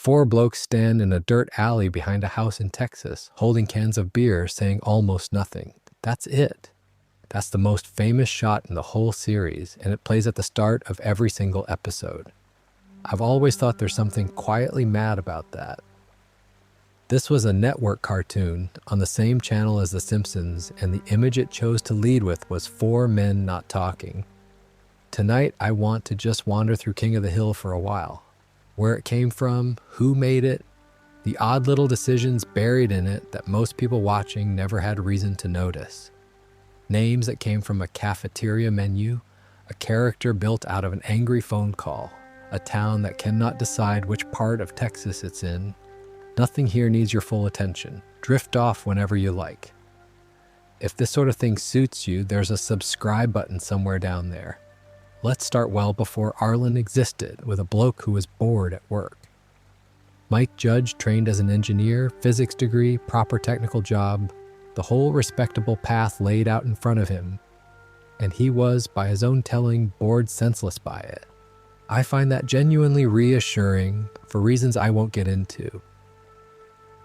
4 blokes stand in a dirt alley behind a house in Texas, holding cans of beer, saying almost nothing. That's it. That's the most famous shot in the whole series, and it plays at the start of every single episode. I've always thought there's something quietly mad about that. This was a network cartoon on the same channel as The Simpsons, and the image it chose to lead with was 4 men not talking. Tonight, I want to just wander through King of the Hill for a while. Where it came from, who made it, the odd little decisions buried in it that most people watching never had reason to notice. Names that came from a cafeteria menu, a character built out of an angry phone call, a town that cannot decide which part of Texas it's in. Nothing here needs your full attention. Drift off whenever you like. If this sort of thing suits you, there's a subscribe button somewhere down there. Let's start well before Arlen existed, with a bloke who was bored at work. Mike Judge trained as an engineer, physics degree, proper technical job, the whole respectable path laid out in front of him. And he was, by his own telling, bored senseless by it. I find that genuinely reassuring for reasons I won't get into.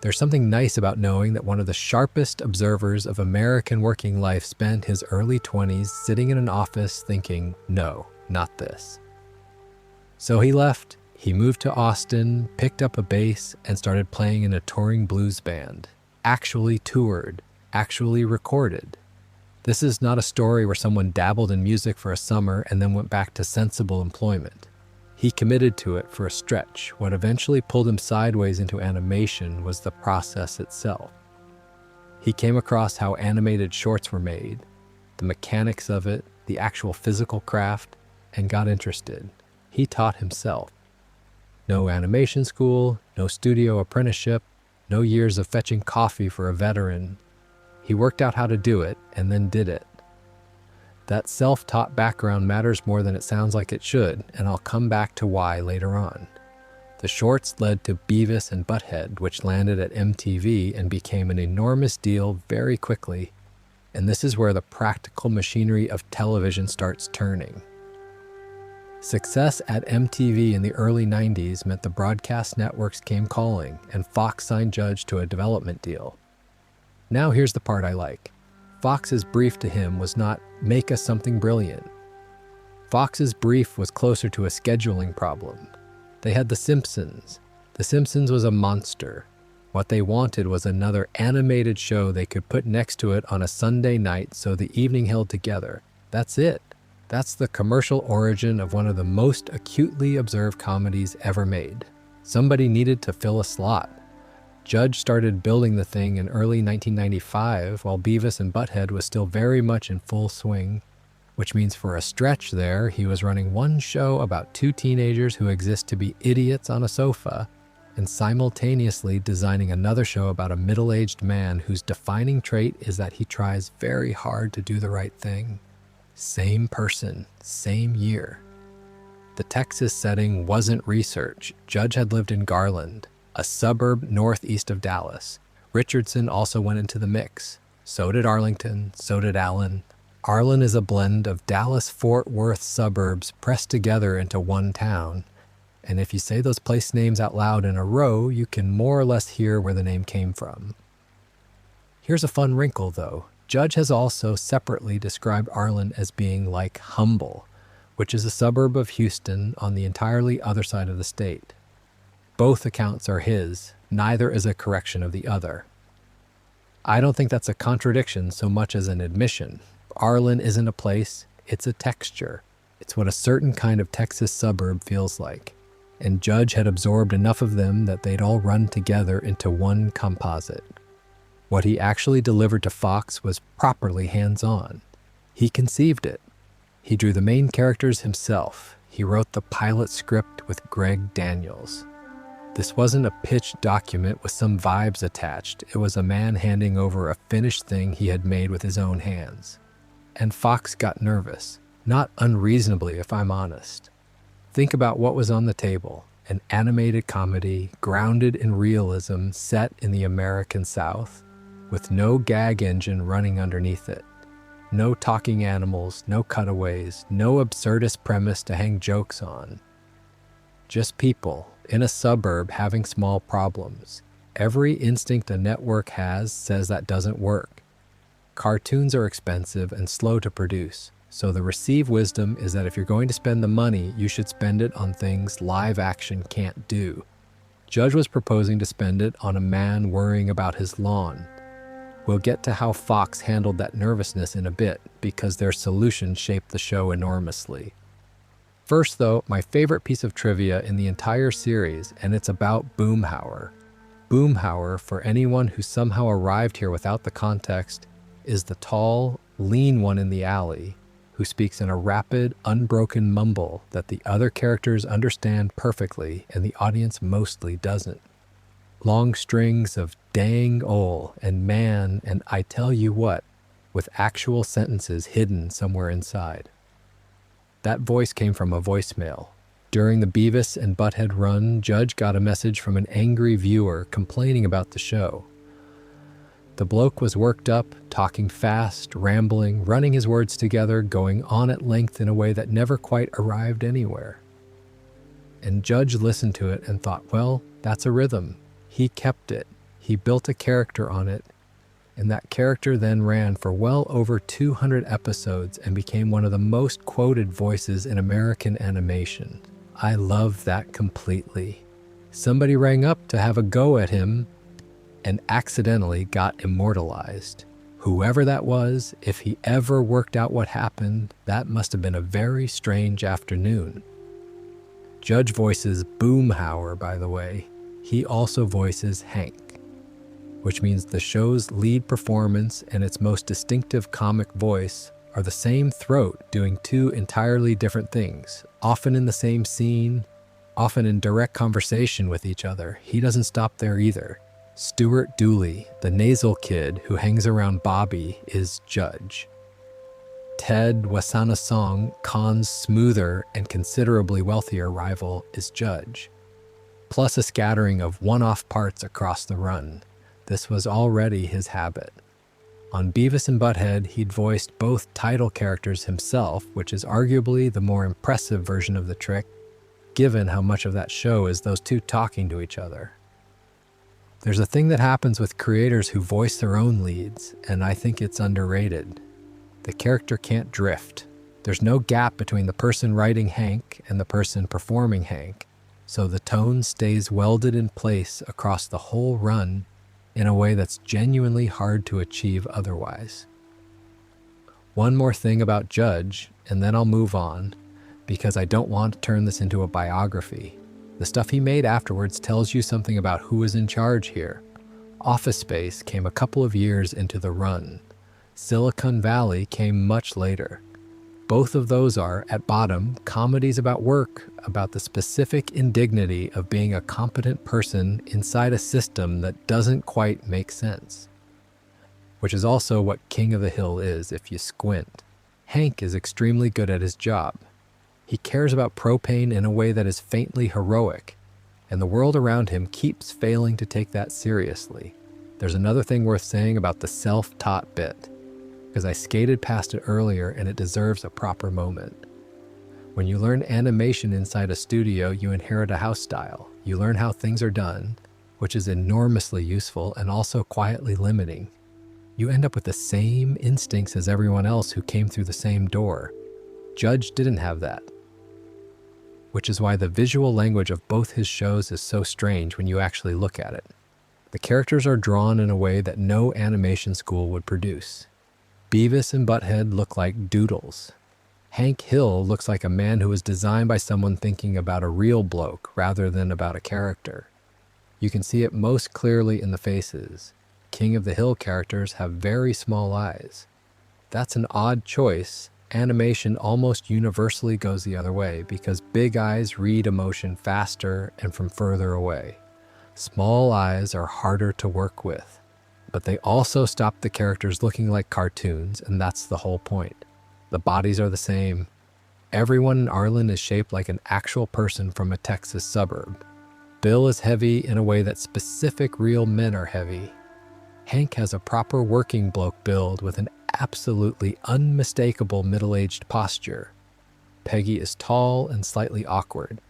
There's something nice about knowing that one of the sharpest observers of American working life spent his early 20s sitting in an office thinking, no, not this. So he left, he moved to Austin, picked up a bass, and started playing in a touring blues band. Actually toured, actually recorded. This is not a story where someone dabbled in music for a summer and then went back to sensible employment. He committed to it for a stretch. What eventually pulled him sideways into animation was the process itself. He came across how animated shorts were made, the mechanics of it, the actual physical craft, and got interested. He taught himself. No animation school, no studio apprenticeship, no years of fetching coffee for a veteran. He worked out how to do it and then did it. That self-taught background matters more than it sounds like it should, and I'll come back to why later on. The shorts led to Beavis and Butthead, which landed at MTV and became an enormous deal very quickly, and this is where the practical machinery of television starts turning. Success at MTV in the early 90s meant the broadcast networks came calling, and Fox signed Judge to a development deal. Now here's the part I like. Fox's brief to him was not, make us something brilliant. Fox's brief was closer to a scheduling problem. They had The Simpsons. The Simpsons was a monster. What they wanted was another animated show they could put next to it on a Sunday night so the evening held together. That's it. That's the commercial origin of one of the most acutely observed comedies ever made. Somebody needed to fill a slot. Judge started building the thing in early 1995 while Beavis and Butthead was still very much in full swing, which means for a stretch there, he was running one show about 2 teenagers who exist to be idiots on a sofa and simultaneously designing another show about a middle-aged man whose defining trait is that he tries very hard to do the right thing. Same person, same year. The Texas setting wasn't research. Judge had lived in Garland, a suburb northeast of Dallas. Richardson also went into the mix. So did Arlington, so did Allen. Arlen is a blend of Dallas-Fort Worth suburbs pressed together into one town. And if you say those place names out loud in a row, you can more or less hear where the name came from. Here's a fun wrinkle, though. Judge has also separately described Arlen as being like Humble, which is a suburb of Houston on the entirely other side of the state. Both accounts are his, neither is a correction of the other. I don't think that's a contradiction so much as an admission. Arlen isn't a place, it's a texture. It's what a certain kind of Texas suburb feels like. And Judge had absorbed enough of them that they'd all run together into one composite. What he actually delivered to Fox was properly hands-on. He conceived it. He drew the main characters himself. He wrote the pilot script with Greg Daniels. This wasn't a pitched document with some vibes attached. It was a man handing over a finished thing he had made with his own hands. And Fox got nervous. Not unreasonably, if I'm honest. Think about what was on the table. An animated comedy, grounded in realism, set in the American South, with no gag engine running underneath it. No talking animals, no cutaways, no absurdist premise to hang jokes on. Just people in a suburb having small problems. Every instinct a network has says that doesn't work. Cartoons are expensive and slow to produce, so the received wisdom is that if you're going to spend the money, you should spend it on things live action can't do. Judge was proposing to spend it on a man worrying about his lawn. We'll get to how Fox handled that nervousness in a bit, because their solution shaped the show enormously. First, though, my favorite piece of trivia in the entire series, and it's about Boomhauer. Boomhauer, for anyone who somehow arrived here without the context, is the tall, lean one in the alley who speaks in a rapid, unbroken mumble that the other characters understand perfectly and the audience mostly doesn't. Long strings of dang ol and man and I tell you what, with actual sentences hidden somewhere inside. That voice came from a voicemail. During the Beavis and Butthead run, Judge got a message from an angry viewer complaining about the show. The bloke was worked up, talking fast, rambling, running his words together, going on at length in a way that never quite arrived anywhere. And Judge listened to it and thought, well, that's a rhythm. He kept it. He built a character on it. And that character then ran for well over 200 episodes and became one of the most quoted voices in American animation. I love that completely. Somebody rang up to have a go at him and accidentally got immortalized. Whoever that was, if he ever worked out what happened, that must have been a very strange afternoon. Judge voices Boomhauer, by the way. He also voices Hank, which means the show's lead performance and its most distinctive comic voice are the same throat doing two entirely different things, often in the same scene, often in direct conversation with each other. He doesn't stop there either. Stuart Dooley, the nasal kid who hangs around Bobby, is Judge. Ted Wasanasong, Khan's smoother and considerably wealthier rival, is Judge. Plus a scattering of one-off parts across the run. This was already his habit. On Beavis and Butthead, he'd voiced both title characters himself, which is arguably the more impressive version of the trick, given how much of that show is those two talking to each other. There's a thing that happens with creators who voice their own leads, and I think it's underrated. The character can't drift. There's no gap between the person writing Hank and the person performing Hank, so the tone stays welded in place across the whole run in a way that's genuinely hard to achieve otherwise. One more thing about Judge, and then I'll move on, because I don't want to turn this into a biography. The stuff he made afterwards tells you something about who was in charge here. Office Space came a couple of years into the run. Silicon Valley came much later. Both of those are, at bottom, comedies about work, about the specific indignity of being a competent person inside a system that doesn't quite make sense. Which is also what King of the Hill is if you squint. Hank is extremely good at his job. He cares about Propane in a way that is faintly heroic, and the world around him keeps failing to take that seriously. There's another thing worth saying about the self-taught bit, because I skated past it earlier and it deserves a proper moment. When you learn animation inside a studio, you inherit a house style. You learn how things are done, which is enormously useful and also quietly limiting. You end up with the same instincts as everyone else who came through the same door. Judge didn't have that, which is why the visual language of both his shows is so strange when you actually look at it. The characters are drawn in a way that no animation school would produce. Beavis and Butthead look like doodles. Hank Hill looks like a man who was designed by someone thinking about a real bloke rather than about a character. You can see it most clearly in the faces. King of the Hill characters have very small eyes. That's an odd choice. Animation almost universally goes the other way because big eyes read emotion faster and from further away. Small eyes are harder to work with, but they also stop the characters looking like cartoons, and that's the whole point. The bodies are the same. Everyone in Arlen is shaped like an actual person from a Texas suburb. Bill is heavy in a way that specific real men are heavy. Hank has a proper working bloke build with an absolutely unmistakable middle-aged posture. Peggy is tall and slightly awkward.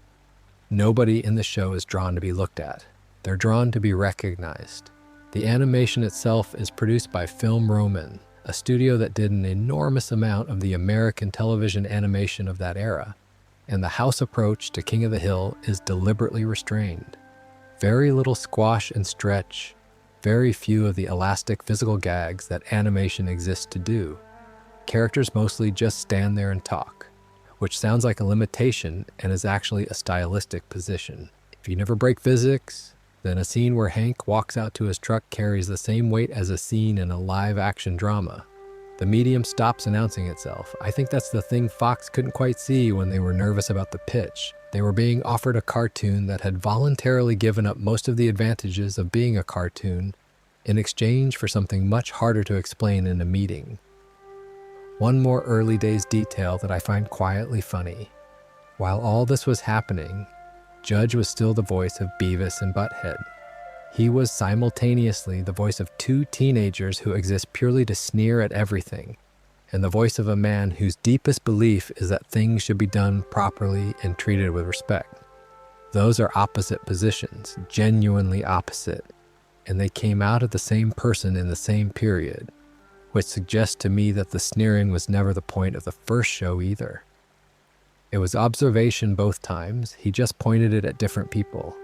Nobody in the show is drawn to be looked at. They're drawn to be recognized. The animation itself is produced by Film Roman, a studio that did an enormous amount of the American television animation of that era, and the house approach to King of the Hill is deliberately restrained. Very little squash and stretch, very few of the elastic physical gags that animation exists to do. Characters mostly just stand there and talk, which sounds like a limitation and is actually a stylistic position. If you never break physics, then a scene where Hank walks out to his truck carries the same weight as a scene in a live-action drama. The medium stops announcing itself. I think that's the thing Fox couldn't quite see when they were nervous about the pitch. They were being offered a cartoon that had voluntarily given up most of the advantages of being a cartoon in exchange for something much harder to explain in a meeting. One more early days detail that I find quietly funny. While all this was happening, Judge was still the voice of Beavis and Butthead. He was simultaneously the voice of two teenagers who exist purely to sneer at everything, and the voice of a man whose deepest belief is that things should be done properly and treated with respect. Those are opposite positions, genuinely opposite, and they came out of the same person in the same period, which suggests to me that the sneering was never the point of the first show either. It was observation both times, he just pointed it at different people.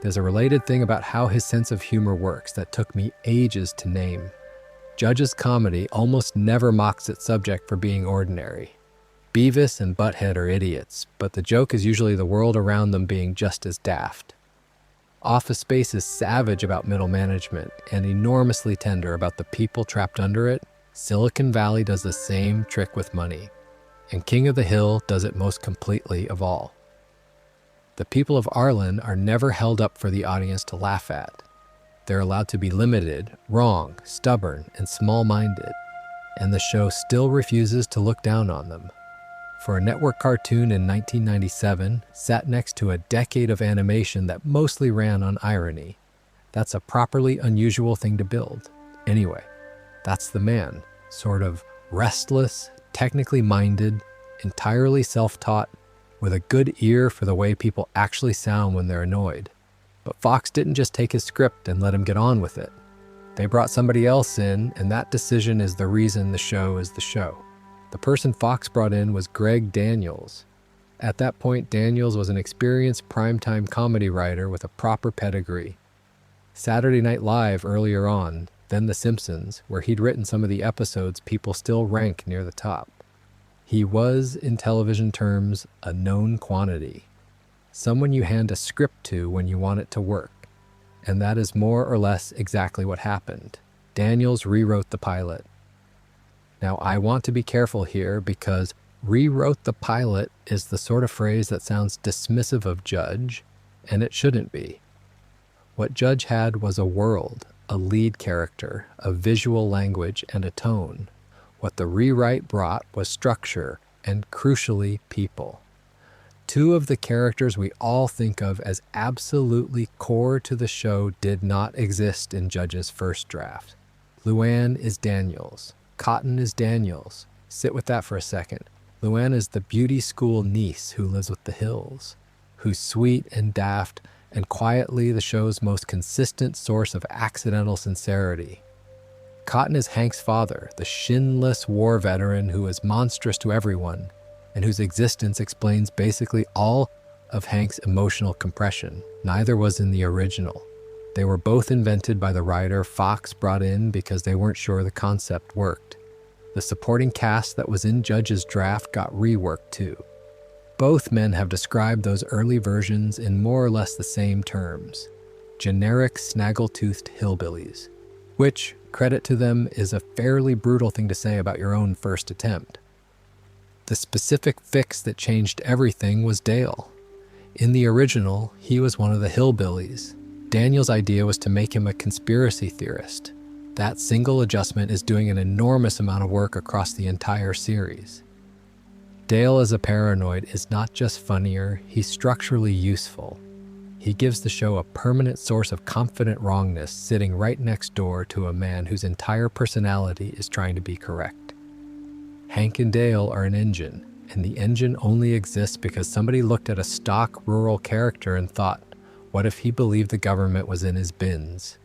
There's a related thing about how his sense of humor works that took me ages to name. Judge's comedy almost never mocks its subject for being ordinary. Beavis and Butthead are idiots, but the joke is usually the world around them being just as daft. Office Space is savage about middle management and enormously tender about the people trapped under it. Silicon Valley does the same trick with money, and King of the Hill does it most completely of all. The people of Arlen are never held up for the audience to laugh at. They're allowed to be limited, wrong, stubborn, and small-minded, and the show still refuses to look down on them. For a network cartoon in 1997, sat next to a decade of animation that mostly ran on irony, that's a properly unusual thing to build. Anyway, that's the man, sort of restless, technically minded, entirely self-taught, with a good ear for the way people actually sound when they're annoyed. But Fox didn't just take his script and let him get on with it. They brought somebody else in, and that decision is the reason the show is the show. The person Fox brought in was Greg Daniels. At that point, Daniels was an experienced primetime comedy writer with a proper pedigree. Saturday Night Live earlier on, then The Simpsons, where he'd written some of the episodes people still rank near the top. He was, in television terms, a known quantity. Someone you hand a script to when you want it to work. And that is more or less exactly what happened. Daniels rewrote the pilot. Now, I want to be careful here because rewrote the pilot is the sort of phrase that sounds dismissive of Judge, and it shouldn't be. What Judge had was a world, a lead character, a visual language, and a tone. What the rewrite brought was structure and, crucially, people. Two of the characters we all think of as absolutely core to the show did not exist in Judge's first draft. Luann is Daniels. Cotton is Daniels. Sit with that for a second. Luann is the beauty school niece who lives with the Hills, who's sweet and daft and quietly the show's most consistent source of accidental sincerity. Cotton is Hank's father, the shinless war veteran who is monstrous to everyone and whose existence explains basically all of Hank's emotional compression. Neither was in the original. They were both invented by the writer Fox brought in because they weren't sure the concept worked. The supporting cast that was in Judge's draft got reworked too. Both men have described those early versions in more or less the same terms. Generic snaggle-toothed hillbillies. Which, credit to them, is a fairly brutal thing to say about your own first attempt. The specific fix that changed everything was Dale. In the original, he was one of the hillbillies. Daniel's idea was to make him a conspiracy theorist. That single adjustment is doing an enormous amount of work across the entire series. Dale as a paranoid is not just funnier, he's structurally useful. He gives the show a permanent source of confident wrongness sitting right next door to a man whose entire personality is trying to be correct. Hank and Dale are an engine. and the engine only exists because somebody looked at a stock rural character and thought, what if he believed the government was in his bins?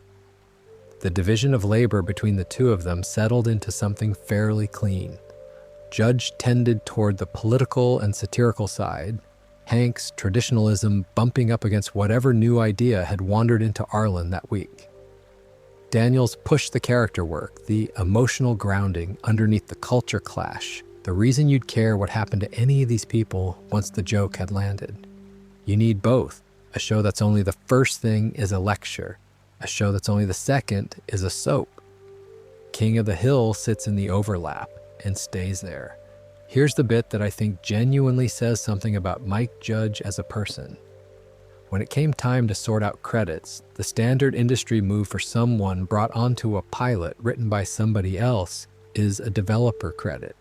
The division of labor between the two of them settled into something fairly clean. Judge tended toward the political and satirical side, Hank's traditionalism bumping up against whatever new idea had wandered into Arlen that week. Daniels pushed the character work, the emotional grounding underneath the culture clash, the reason you'd care what happened to any of these people once the joke had landed. You need both. A show that's only the first thing is a lecture. A show that's only the second is a soap. King of the Hill sits in the overlap and stays there. Here's the bit that I think genuinely says something about Mike Judge as a person. When it came time to sort out credits, the standard industry move for someone brought onto a pilot written by somebody else is a developer credit.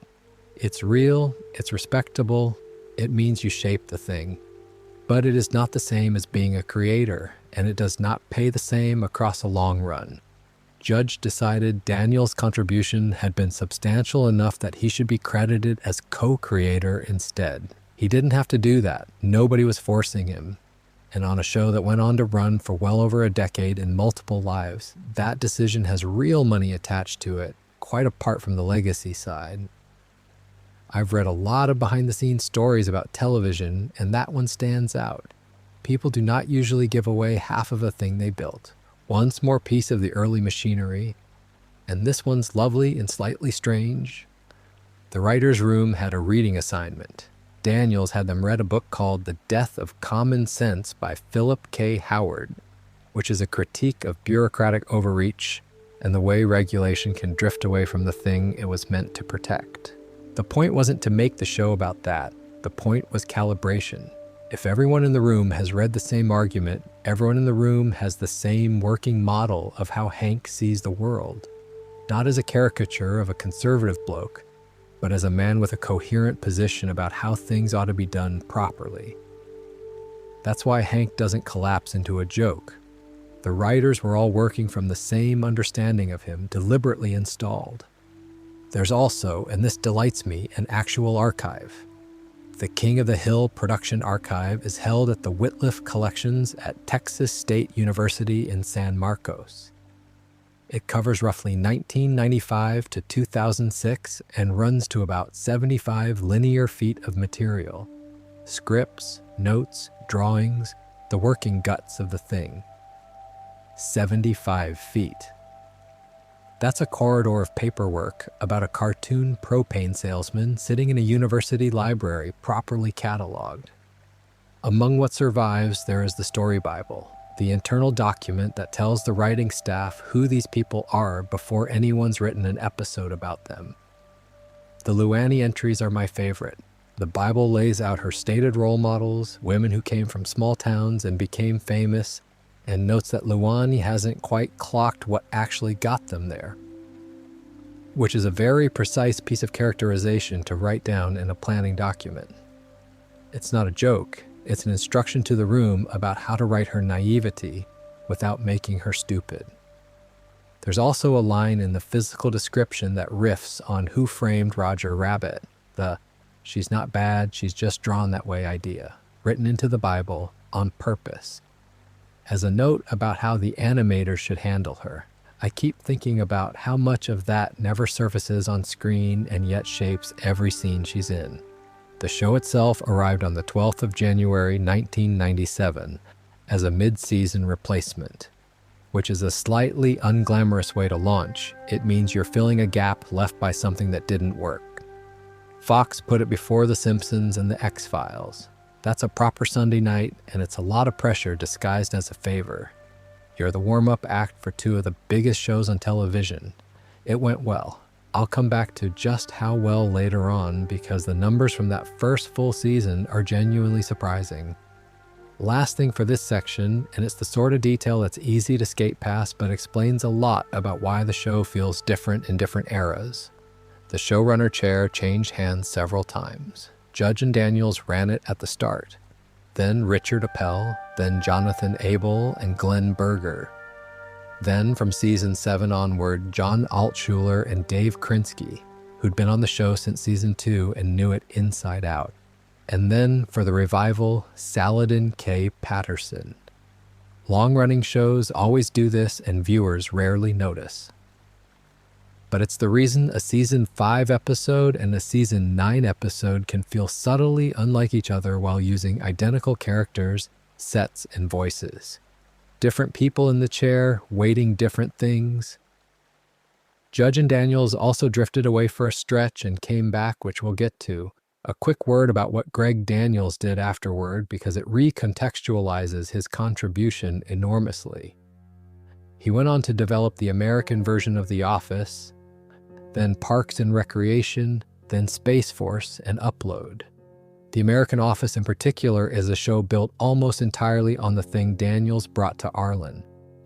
It's real, it's respectable, it means you shaped the thing. But it is not the same as being a creator, and it does not pay the same across a long run. Judge decided Daniels' contribution had been substantial enough that he should be credited as co-creator instead. He didn't have to do that. Nobody was forcing him. And on a show that went on to run for well over a decade in multiple lives, that decision has real money attached to it, quite apart from the legacy side. I've read a lot of behind-the-scenes stories about television, and that one stands out. People do not usually give away half of a thing they built. Once more piece of the early machinery, and this one's lovely and slightly strange. The writer's room had a reading assignment. Daniels had them read a book called The Death of Common Sense by Philip K. Howard, which is a critique of bureaucratic overreach and the way regulation can drift away from the thing it was meant to protect. The point wasn't to make the show about that. The point was calibration. If everyone in the room has read the same argument, everyone in the room has the same working model of how Hank sees the world. Not as a caricature of a conservative bloke, but as a man with a coherent position about how things ought to be done properly. That's why Hank doesn't collapse into a joke. The writers were all working from the same understanding of him, deliberately installed. There's also, and this delights me, an actual archive. The King of the Hill production archive is held at the Whitliff Collections at Texas State University in San Marcos. It covers roughly 1995 to 2006 and runs to about 75 linear feet of material. Scripts, notes, drawings, the working guts of the thing. 75 feet. That's a corridor of paperwork about a cartoon propane salesman sitting in a university library properly cataloged. Among what survives, there is the story Bible, the internal document that tells the writing staff who these people are before anyone's written an episode about them. The Luanny entries are my favorite. The Bible lays out her stated role models, women who came from small towns and became famous, and notes that Luanny hasn't quite clocked what actually got them there, which is a very precise piece of characterization to write down in a planning document. It's not a joke, it's an instruction to the room about how to write her naivety without making her stupid. There's also a line in the physical description that riffs on Who Framed Roger Rabbit, the "she's not bad, she's just drawn that way" idea, written into the Bible on purpose, as a note about how the animator should handle her. I keep thinking about how much of that never surfaces on screen and yet shapes every scene she's in. The show itself arrived on the 12th of January 1997 as a mid-season replacement, which is a slightly unglamorous way to launch. It means you're filling a gap left by something that didn't work. Fox put it before The Simpsons and The X-Files. That's a proper Sunday night, and it's a lot of pressure disguised as a favor. You're the warm-up act for two of the biggest shows on television. It went well. I'll come back to just how well later on because the numbers from that first full season are genuinely surprising. Last thing for this section, and it's the sort of detail that's easy to skate past but explains a lot about why the show feels different in different eras. The showrunner chair changed hands several times. Judge and Daniels ran it at the start, then Richard Appel, then Jonathan Abel and Glenn Berger. Then from season 7 onward, John Altshuler and Dave Krinsky, who'd been on the show since season 2 and knew it inside out. And then, for the revival, Saladin K. Patterson. Long-running shows always do this and viewers rarely notice. But it's the reason a season 5 episode and a season 9 episode can feel subtly unlike each other while using identical characters, sets, and voices. Different people in the chair, waiting different things. Judge and Daniels also drifted away for a stretch and came back, which we'll get to. A quick word about what Greg Daniels did afterward, because it recontextualizes his contribution enormously. He went on to develop the American version of The Office, then Parks and Recreation, then Space Force, and Upload. The American Office in particular is a show built almost entirely on the thing Daniels brought to Arlen,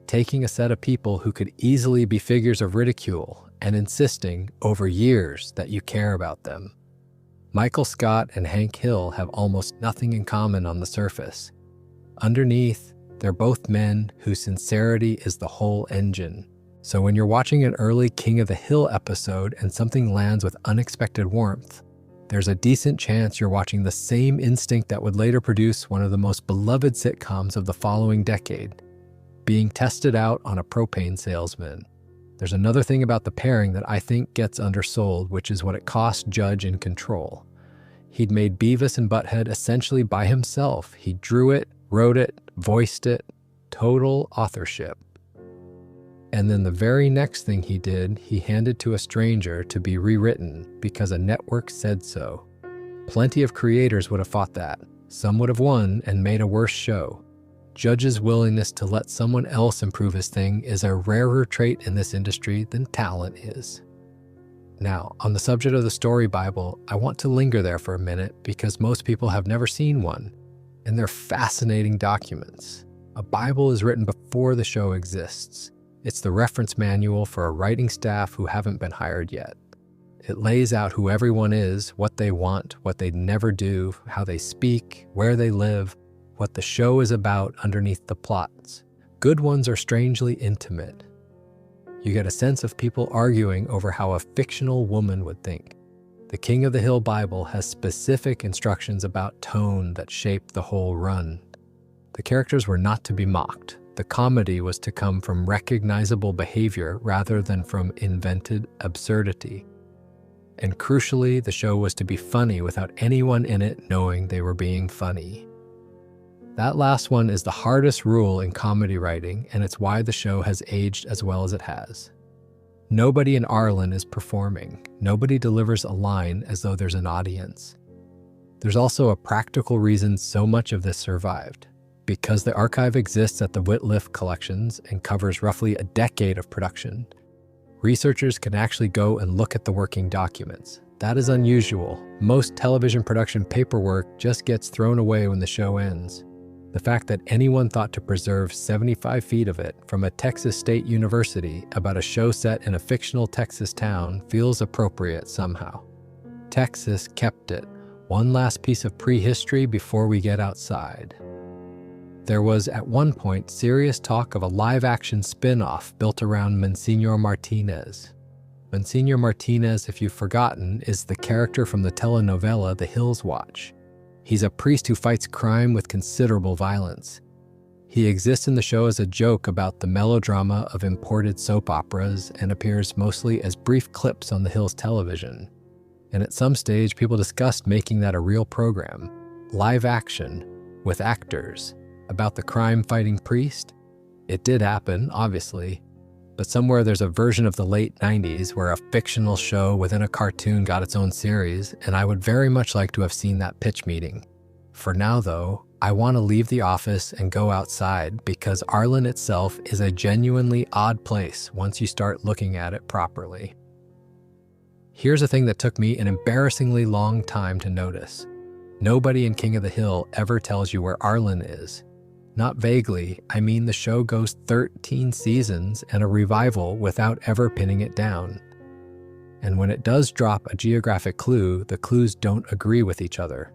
taking a set of people who could easily be figures of ridicule and insisting over years that you care about them. Michael Scott and Hank Hill have almost nothing in common on the surface. Underneath, they're both men whose sincerity is the whole engine. So when you're watching an early King of the Hill episode and something lands with unexpected warmth, there's a decent chance you're watching the same instinct that would later produce one of the most beloved sitcoms of the following decade, being tested out on a propane salesman. There's another thing about the pairing that I think gets undersold, which is what it cost Judge in control. He'd made Beavis and Butthead essentially by himself. He drew it, wrote it, voiced it, total authorship. And then the very next thing he did, he handed to a stranger to be rewritten because a network said so. Plenty of creators would have fought that. Some would have won and made a worse show. Judge's willingness to let someone else improve his thing is a rarer trait in this industry than talent is. Now, on the subject of the story Bible, I want to linger there for a minute because most people have never seen one, and they're fascinating documents. A Bible is written before the show exists. It's the reference manual for a writing staff who haven't been hired yet. It lays out who everyone is, what they want, what they'd never do, how they speak, where they live, what the show is about underneath the plots. Good ones are strangely intimate. You get a sense of people arguing over how a fictional woman would think. The King of the Hill Bible has specific instructions about tone that shape the whole run. The characters were not to be mocked. The comedy was to come from recognizable behavior rather than from invented absurdity. And crucially, the show was to be funny without anyone in it knowing they were being funny. That last one is the hardest rule in comedy writing, and it's why the show has aged as well as it has. Nobody in Arlen is performing. Nobody delivers a line as though there's an audience. There's also a practical reason so much of this survived. Because the archive exists at the Whitliff Collections and covers roughly a decade of production, researchers can actually go and look at the working documents. That is unusual. Most television production paperwork just gets thrown away when the show ends. The fact that anyone thought to preserve 75 feet of it from a Texas State University about a show set in a fictional Texas town feels appropriate somehow. Texas kept it. One last piece of prehistory before we get outside. There was at one point serious talk of a live-action spin-off built around Monsignor Martinez. Monsignor Martinez, if you've forgotten, is the character from the telenovela The Hills Watch. He's a priest who fights crime with considerable violence. He exists in the show as a joke about the melodrama of imported soap operas and appears mostly as brief clips on the Hills television. And at some stage, people discussed making that a real program. Live action, with actors. About the crime-fighting priest? It did happen, obviously, but somewhere there's a version of the late 90s where a fictional show within a cartoon got its own series, and I would very much like to have seen that pitch meeting. For now, though, I want to leave the office and go outside because Arlen itself is a genuinely odd place once you start looking at it properly. Here's a thing that took me an embarrassingly long time to notice. Nobody in King of the Hill ever tells you where Arlen is. Not vaguely, I mean the show goes 13 seasons and a revival without ever pinning it down. And when it does drop a geographic clue, the clues don't agree with each other.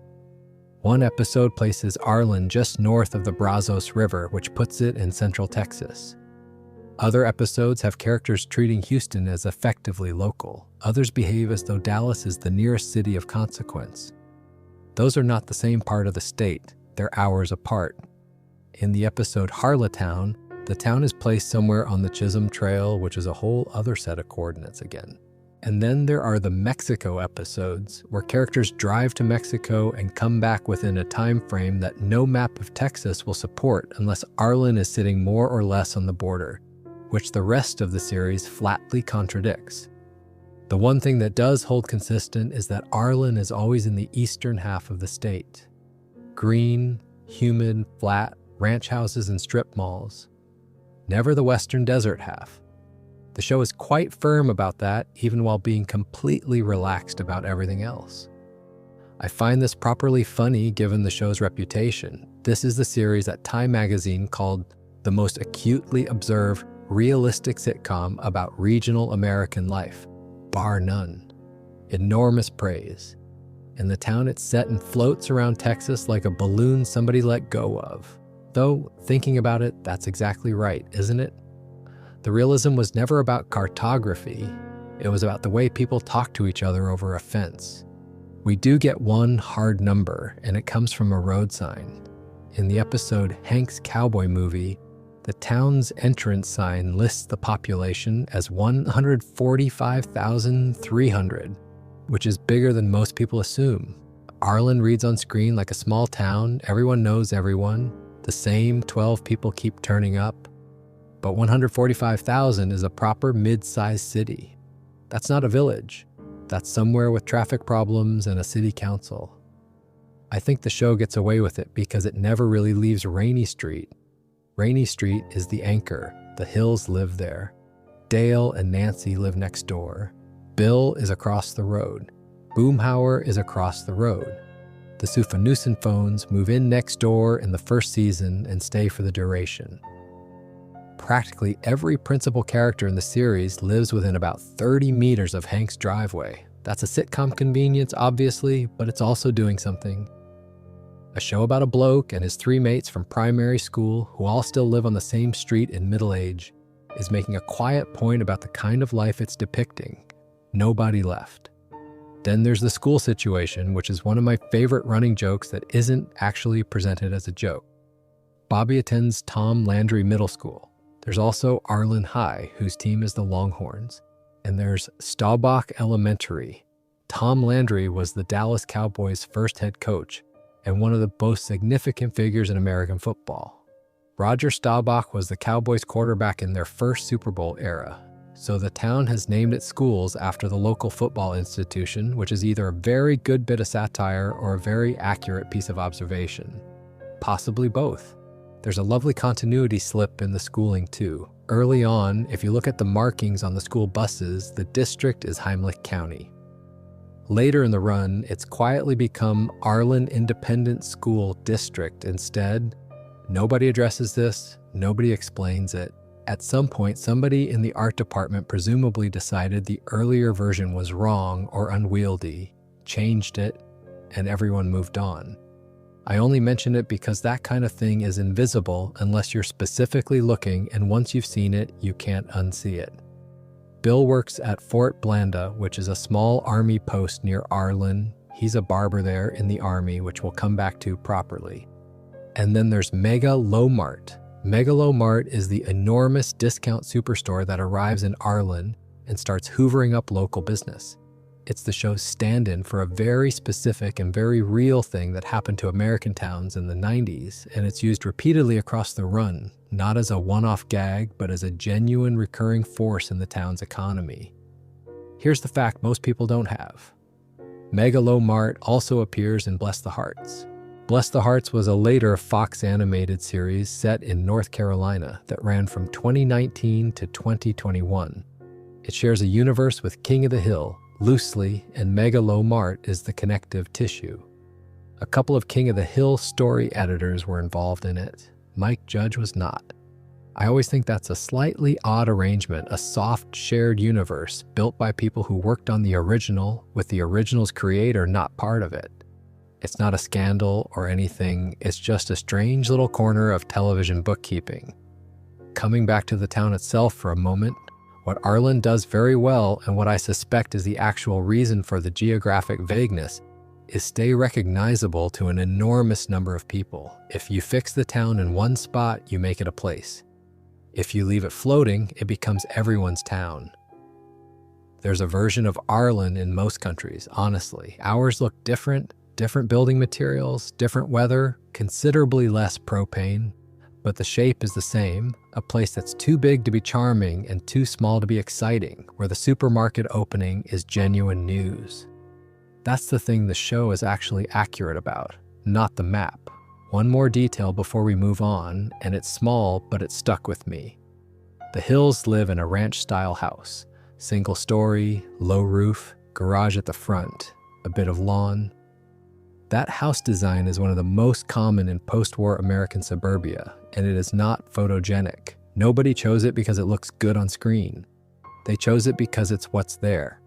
One episode places Arlen just north of the Brazos River, which puts it in central Texas. Other episodes have characters treating Houston as effectively local. Others behave as though Dallas is the nearest city of consequence. Those are not the same part of the state. They're hours apart. In the episode Harletown, the town is placed somewhere on the Chisholm Trail, which is a whole other set of coordinates again. And then there are the Mexico episodes, where characters drive to Mexico and come back within a time frame that no map of Texas will support unless Arlen is sitting more or less on the border, which the rest of the series flatly contradicts. The one thing that does hold consistent is that Arlen is always in the eastern half of the state. Green, humid, flat, ranch houses and strip malls. Never the western desert half. The show is quite firm about that, even while being completely relaxed about everything else. I find this properly funny given the show's reputation. This is the series that Time magazine called the most acutely observed, realistic sitcom about regional American life, bar none. Enormous praise. And the town it's set in floats around Texas like a balloon somebody let go of. Though, thinking about it, that's exactly right, isn't it? The realism was never about cartography. It was about the way people talk to each other over a fence. We do get one hard number, and it comes from a road sign. In the episode Hank's Cowboy Movie, the town's entrance sign lists the population as 145,300, which is bigger than most people assume. Arlen reads on screen like a small town, everyone knows everyone. The same 12 people keep turning up, but 145,000 is a proper mid-sized city. That's not a village. That's somewhere with traffic problems and a city council. I think the show gets away with it because it never really leaves Rainey Street. Rainey Street is the anchor. The Hills live there. Dale and Nancy live next door. Bill is across the road. Boomhauer is across the road. The Sufanusen phones move in next door in the first season and stay for the duration. Practically every principal character in the series lives within about 30 meters of Hank's driveway. That's a sitcom convenience, obviously, but it's also doing something. A show about a bloke and his three mates from primary school who all still live on the same street in middle age is making a quiet point about the kind of life it's depicting. Nobody left. Then there's the school situation, which is one of my favorite running jokes that isn't actually presented as a joke. Bobby attends Tom Landry Middle School. There's also Arlen High, whose team is the Longhorns. And there's Staubach Elementary. Tom Landry was the Dallas Cowboys' first head coach and one of the most significant figures in American football. Roger Staubach was the Cowboys' quarterback in their first Super Bowl era. So the town has named its schools after the local football institution, which is either a very good bit of satire or a very accurate piece of observation. Possibly both. There's a lovely continuity slip in the schooling too. Early on, if you look at the markings on the school buses, the district is Heimlich County. Later in the run, it's quietly become Arlen Independent School District instead. Nobody addresses this, nobody explains it. At some point, somebody in the art department presumably decided the earlier version was wrong or unwieldy, changed it, and everyone moved on. I only mention it because that kind of thing is invisible unless you're specifically looking, and once you've seen it, you can't unsee it. Bill works at Fort Blanda, which is a small army post near Arlen. He's a barber there in the army, which we'll come back to properly. And then there's Mega Low Mart. Mega Low Mart is the enormous discount superstore that arrives in Arlen and starts hoovering up local business. It's the show's stand-in for a very specific and very real thing that happened to American towns in the 90s, and it's used repeatedly across the run, not as a one-off gag, but as a genuine recurring force in the town's economy. Here's the fact most people don't have. Mega Low Mart also appears in Bless the Hearts. Bless the Hearts was a later Fox animated series set in North Carolina that ran from 2019 to 2021. It shares a universe with King of the Hill, loosely, and Mega Low Mart is the connective tissue. A couple of King of the Hill story editors were involved in it. Mike Judge was not. I always think that's a slightly odd arrangement, a soft shared universe built by people who worked on the original, with the original's creator not part of it. It's not a scandal or anything, it's just a strange little corner of television bookkeeping. Coming back to the town itself for a moment, what Arlen does very well, and what I suspect is the actual reason for the geographic vagueness, is stay recognizable to an enormous number of people. If you fix the town in one spot, you make it a place. If you leave it floating, it becomes everyone's town. There's a version of Arlen in most countries, honestly. Ours look different building materials, different weather, considerably less propane, but the shape is the same, a place that's too big to be charming and too small to be exciting, where the supermarket opening is genuine news. That's the thing the show is actually accurate about, not the map. One more detail before we move on, and it's small, but it stuck with me. The Hills live in a ranch-style house. Single story, low roof, garage at the front, a bit of lawn. That house design is one of the most common in post-war American suburbia, and it is not photogenic. Nobody chose it because it looks good on screen. They chose it because it's what's there.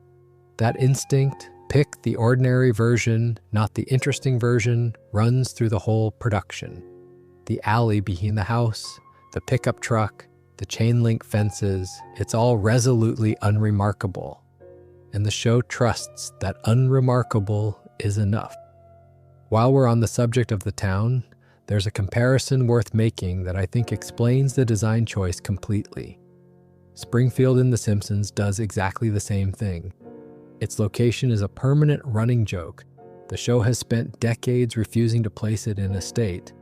That instinct, pick the ordinary version, not the interesting version, runs through the whole production. The alley behind the house, the pickup truck, the chain link fences, it's all resolutely unremarkable. And the show trusts that unremarkable is enough. While we're on the subject of the town, there's a comparison worth making that I think explains the design choice completely. Springfield in The Simpsons does exactly the same thing. Its location is a permanent running joke. The show has spent decades refusing to place it in a state,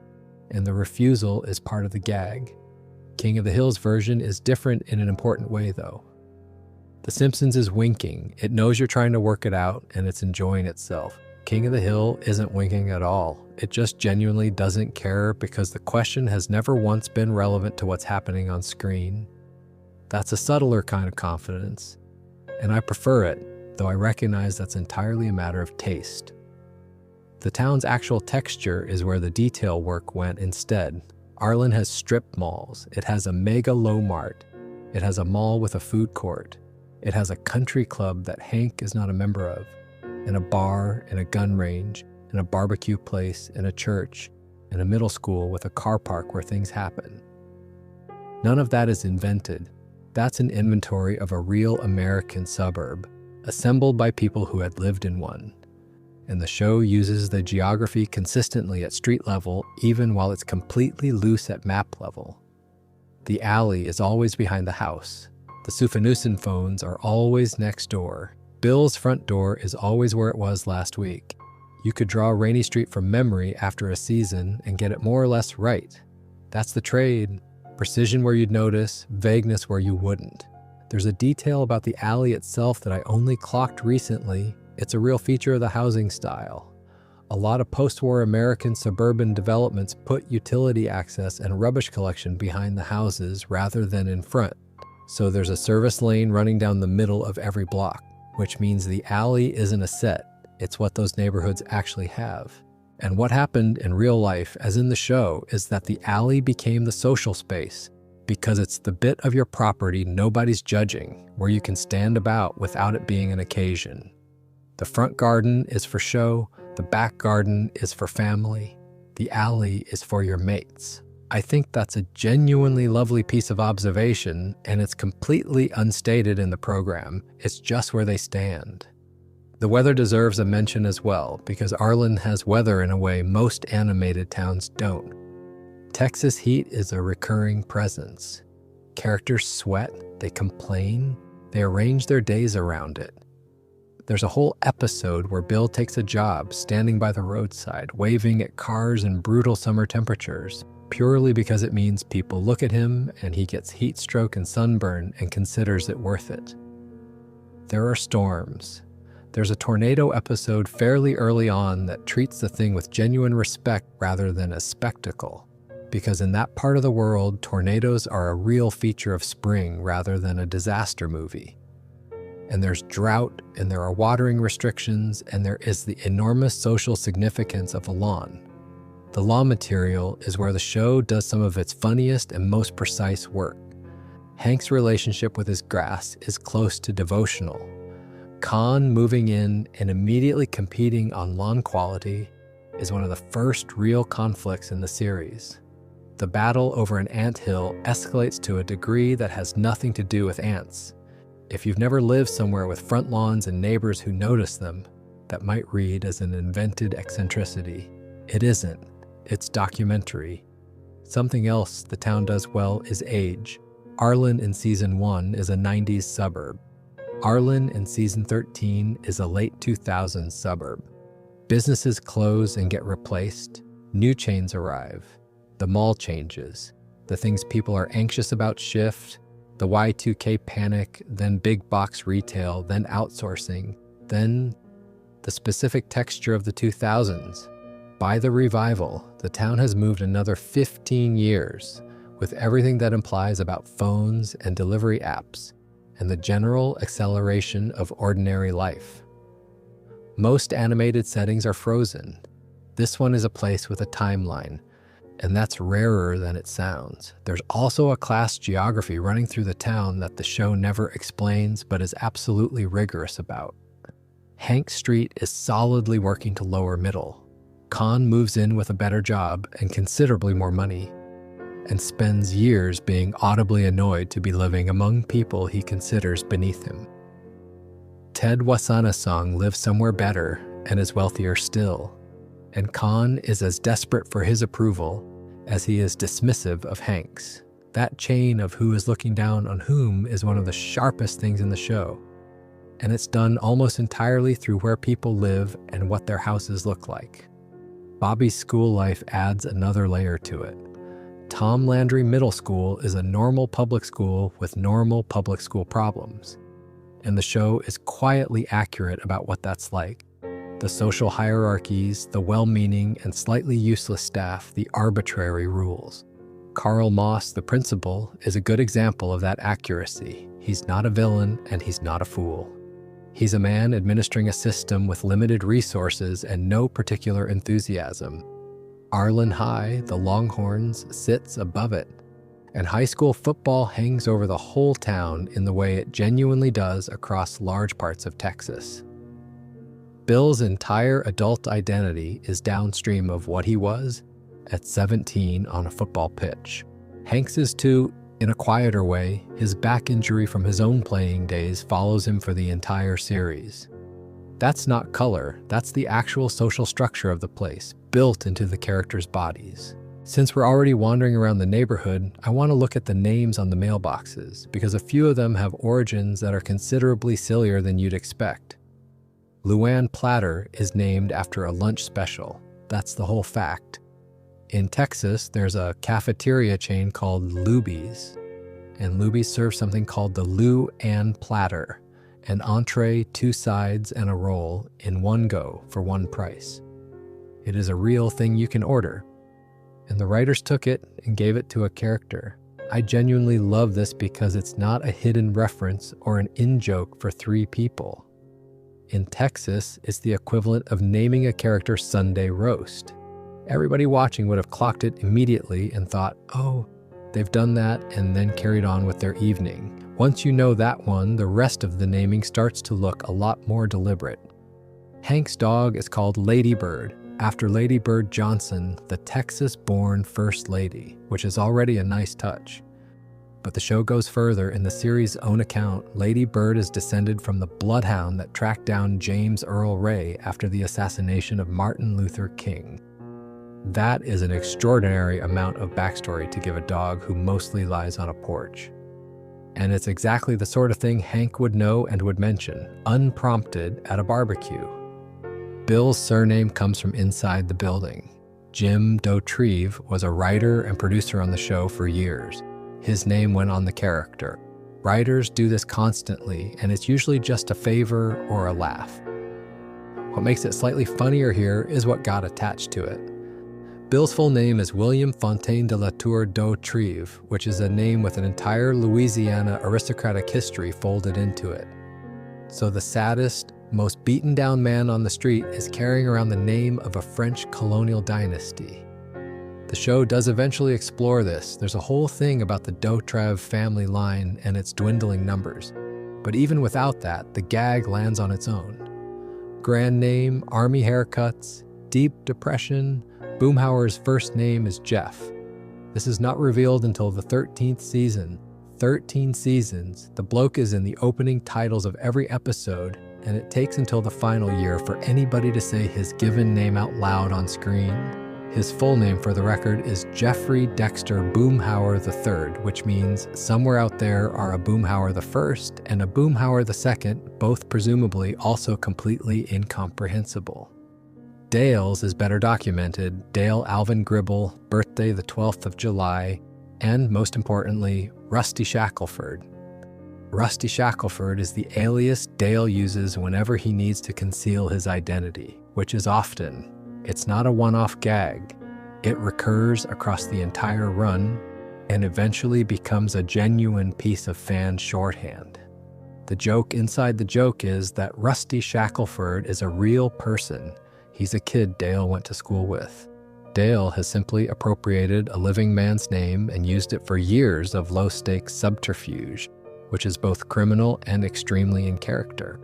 and the refusal is part of the gag. King of the Hills version is different in an important way, though. The Simpsons is winking. It knows you're trying to work it out, and it's enjoying itself. King of the Hill isn't winking at all. It just genuinely doesn't care because the question has never once been relevant to what's happening on screen. That's a subtler kind of confidence, and I prefer it, though I recognize that's entirely a matter of taste. The town's actual texture is where the detail work went instead. Arlen has strip malls. It has a mega low mart. It has a mall with a food court. It has a country club that Hank is not a member of, and a bar, and a gun range, and a barbecue place, and a church, and a middle school with a car park where things happen. None of that is invented. That's an inventory of a real American suburb, assembled by people who had lived in one. And the show uses the geography consistently at street level, even while it's completely loose at map level. The alley is always behind the house. The Sufanusen phones are always next door. Bill's front door is always where it was last week. You could draw Rainey Street from memory after a season and get it more or less right. That's the trade. Precision where you'd notice, vagueness where you wouldn't. There's a detail about the alley itself that I only clocked recently. It's a real feature of the housing style. A lot of post-war American suburban developments put utility access and rubbish collection behind the houses rather than in front. So there's a service lane running down the middle of every block, which means the alley isn't a set. It's what those neighborhoods actually have. And what happened in real life, as in the show, is that the alley became the social space because it's the bit of your property nobody's judging, where you can stand about without it being an occasion. The front garden is for show, the back garden is for family, the alley is for your mates. I think that's a genuinely lovely piece of observation, and it's completely unstated in the program. It's just where they stand. The weather deserves a mention as well, because Arlen has weather in a way most animated towns don't. Texas heat is a recurring presence. Characters sweat, they complain, they arrange their days around it. There's a whole episode where Bill takes a job standing by the roadside, waving at cars in brutal summer temperatures, purely because it means people look at him and he gets heat stroke and sunburn and considers it worth it. There are storms. There's a tornado episode fairly early on that treats the thing with genuine respect rather than a spectacle, because in that part of the world, tornadoes are a real feature of spring rather than a disaster movie. And there's drought, and there are watering restrictions, and there is the enormous social significance of the lawn. The lawn material is where the show does some of its funniest and most precise work. Hank's relationship with his grass is close to devotional. Con moving in and immediately competing on lawn quality is one of the first real conflicts in the series. the battle over an anthill escalates to a degree that has nothing to do with ants. If you've never lived somewhere with front lawns and neighbors who notice them, that might read as an invented eccentricity. It isn't. It's documentary. Something else the town does well is age. Arlen in Season 1 is a 90s suburb. Arlen in Season 13 is a late 2000s suburb. Businesses close and get replaced. New chains arrive. The mall changes. The things people are anxious about shift. The Y2K panic, then big box retail, then outsourcing, then the specific texture of the 2000s. By the revival, the town has moved another 15 years, with everything that implies about phones and delivery apps, and the general acceleration of ordinary life. Most animated settings are frozen. This one is a place with a timeline, and that's rarer than it sounds. There's also a class geography running through the town that the show never explains but is absolutely rigorous about. Hank Street is solidly working to lower middle. Con moves in with a better job and considerably more money, and spends years being audibly annoyed to be living among people he considers beneath him. Ted Wasana-song lives somewhere better and is wealthier still, and Con is as desperate for his approval as he is dismissive of Hank's. That chain of who is looking down on whom is one of the sharpest things in the show, and it's done almost entirely through where people live and what their houses look like. Bobby's school life adds another layer to it. Tom Landry Middle School is a normal public school with normal public school problems, and the show is quietly accurate about what that's like. The social hierarchies, the well-meaning and slightly useless staff, the arbitrary rules. Carl Moss, the principal, is a good example of that accuracy. He's not a villain and he's not a fool. He's a man administering a system with limited resources and no particular enthusiasm. Arlen High, the Longhorns, sits above it, and high school football hangs over the whole town in the way it genuinely does across large parts of Texas. Bill's entire adult identity is downstream of what he was at 17 on a football pitch. Hank's is too, in a quieter way. His back injury from his own playing days follows him for the entire series. That's not color, that's the actual social structure of the place, built into the characters' bodies. Since we're already wandering around the neighborhood, I want to look at the names on the mailboxes, because a few of them have origins that are considerably sillier than you'd expect. Luann Platter is named after a lunch special. That's the whole fact. In Texas, there's a cafeteria chain called Luby's, and Luby's serves something called the Luann Platter, an entree, 2 sides, and a roll in one go for one price. It is a real thing you can order, and the writers took it and gave it to a character. I genuinely love this because it's not a hidden reference or an in-joke for 3 people. In Texas, it's the equivalent of naming a character Sunday Roast. Everybody watching would have clocked it immediately and thought, oh, they've done that, and then carried on with their evening. Once you know that one, the rest of the naming starts to look a lot more deliberate. Hank's dog is called Lady Bird, after Lady Bird Johnson, the Texas-born First Lady, which is already a nice touch. But the show goes further. In the series' own account, Lady Bird is descended from the bloodhound that tracked down James Earl Ray after the assassination of Martin Luther King. That is an extraordinary amount of backstory to give a dog who mostly lies on a porch. And it's exactly the sort of thing Hank would know and would mention, unprompted, at a barbecue. Bill's surname comes from inside the building. Jim Dautrieve was a writer and producer on the show for years. His name went on the character. Writers do this constantly, and it's usually just a favor or a laugh. What makes it slightly funnier here is what got attached to it. Bill's full name is William Fontaine de la Tour Dautrieve, which is a name with an entire Louisiana aristocratic history folded into it. So the saddest, most beaten-down man on the street is carrying around the name of a French colonial dynasty. The show does eventually explore this. There's a whole thing about the Dautrieve family line and its dwindling numbers. But even without that, the gag lands on its own. Grand name, army haircuts, deep depression. Boomhauer's first name is Jeff. This is not revealed until the 13th season. 13 seasons, the bloke is in the opening titles of every episode, and it takes until the final year for anybody to say his given name out loud on screen. His full name, for the record, is Jeffrey Dexter Boomhauer III, which means somewhere out there are a Boomhauer I and a Boomhauer II, both presumably also completely incomprehensible. Dale's is better documented. Dale Alvin Gribble, birthday the 12th of July, and most importantly, Rusty Shackelford. Rusty Shackelford is the alias Dale uses whenever he needs to conceal his identity, which is often. It's not a one-off gag. It recurs across the entire run and eventually becomes a genuine piece of fan shorthand. The joke inside the joke is that Rusty Shackelford is a real person. He's a kid Dale went to school with. Dale has simply appropriated a living man's name and used it for years of low-stakes subterfuge, which is both criminal and extremely in character.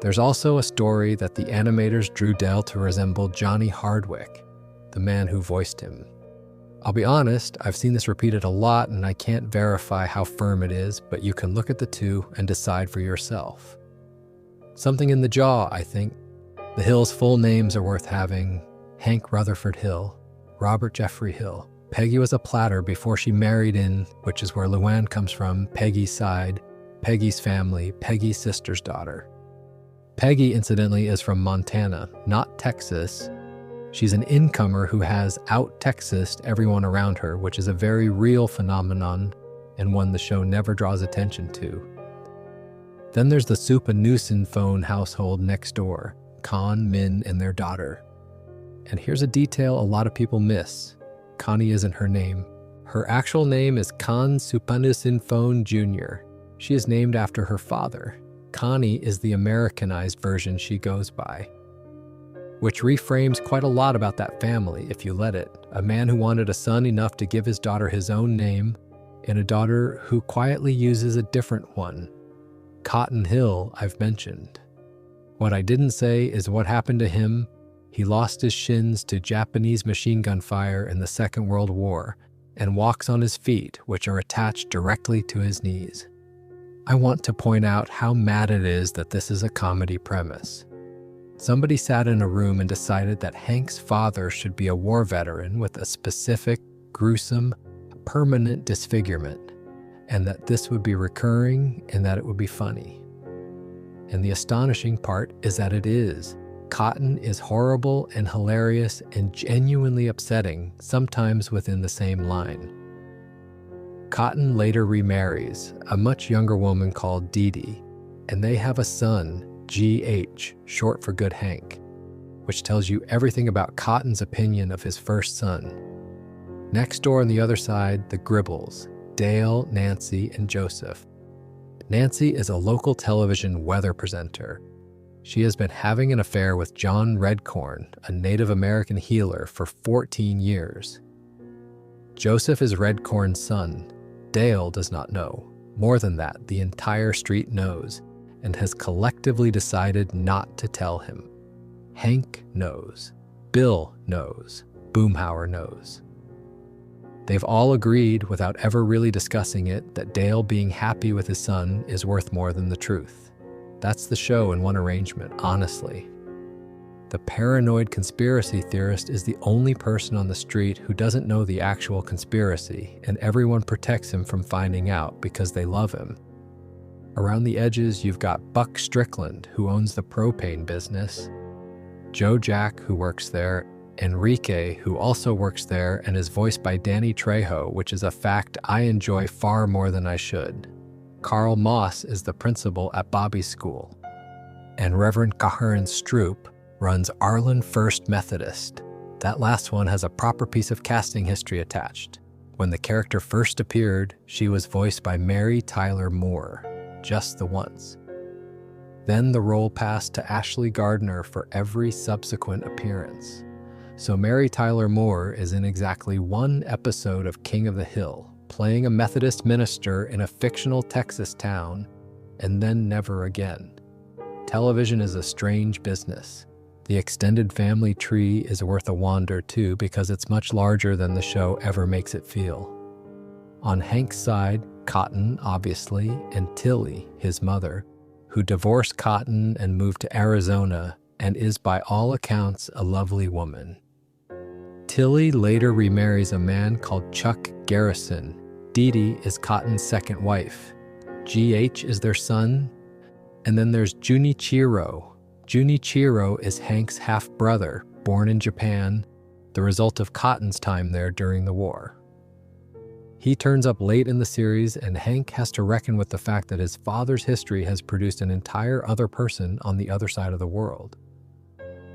There's also a story that the animators drew Dale to resemble Johnny Hardwick, the man who voiced him. I'll be honest, I've seen this repeated a lot and I can't verify how firm it is, but you can look at the two and decide for yourself. Something in the jaw, I think. The Hill's full names are worth having. Hank Rutherford Hill, Robert Jeffrey Hill. Peggy was a Platter before she married in, which is where Luann comes from, Peggy's side, Peggy's family, Peggy's sister's daughter. Peggy, incidentally, is from Montana, not Texas. She's an incomer who has out-Texased everyone around her, which is a very real phenomenon and one the show never draws attention to. Then there's the Suppanusin phone household next door, Con, Min, and their daughter. And here's a detail a lot of people miss. Connie isn't her name. Her actual name is Con Suppanusin Phone Jr. She is named after her father. Connie is the Americanized version she goes by, which reframes quite a lot about that family if you let it. A man who wanted a son enough to give his daughter his own name, and a daughter who quietly uses a different one. Cotton Hill, I've mentioned. What I didn't say is what happened to him. He lost his shins to Japanese machine gun fire in the Second World War and walks on his feet, which are attached directly to his knees. I want to point out how mad it is that this is a comedy premise. Somebody sat in a room and decided that Hank's father should be a war veteran with a specific, gruesome, permanent disfigurement, and that this would be recurring and that it would be funny. And the astonishing part is that it is. Cotton is horrible and hilarious and genuinely upsetting, sometimes within the same line. Cotton later remarries a much younger woman called Dee Dee, and they have a son, G.H., short for Good Hank, which tells you everything about Cotton's opinion of his first son. Next door on the other side, the Gribbles, Dale, Nancy, and Joseph. Nancy is a local television weather presenter. She has been having an affair with John Redcorn, a Native American healer, for 14 years. Joseph is Redcorn's son. Dale does not know. More than that, the entire street knows and has collectively decided not to tell him. Hank knows. Bill knows. Boomhauer knows. They've all agreed, without ever really discussing it, that Dale being happy with his son is worth more than the truth. That's the show in one arrangement, honestly. The paranoid conspiracy theorist is the only person on the street who doesn't know the actual conspiracy, and everyone protects him from finding out because they love him. Around the edges, you've got Buck Strickland, who owns the Propane business, Joe Jack, who works there, Enrique, who also works there and is voiced by Danny Trejo, which is a fact I enjoy far more than I should. Carl Moss is the principal at Bobby's school, and Reverend Caharan Stroop runs Arlen First Methodist. That last one has a proper piece of casting history attached. When the character first appeared, she was voiced by Mary Tyler Moore, just the once. Then the role passed to Ashley Gardner for every subsequent appearance. So Mary Tyler Moore is in exactly one episode of King of the Hill, playing a Methodist minister in a fictional Texas town, and then never again. Television is a strange business. The extended family tree is worth a wander too because it's much larger than the show ever makes it feel. On Hank's side, Cotton, obviously, and Tilly, his mother, who divorced Cotton and moved to Arizona and is by all accounts a lovely woman. Tilly later remarries a man called Chuck Garrison. Dee Dee is Cotton's second wife. GH is their son. And then there's Junichiro. Junichiro is Hank's half-brother, born in Japan, the result of Cotton's time there during the war. He turns up late in the series, and Hank has to reckon with the fact that his father's history has produced an entire other person on the other side of the world.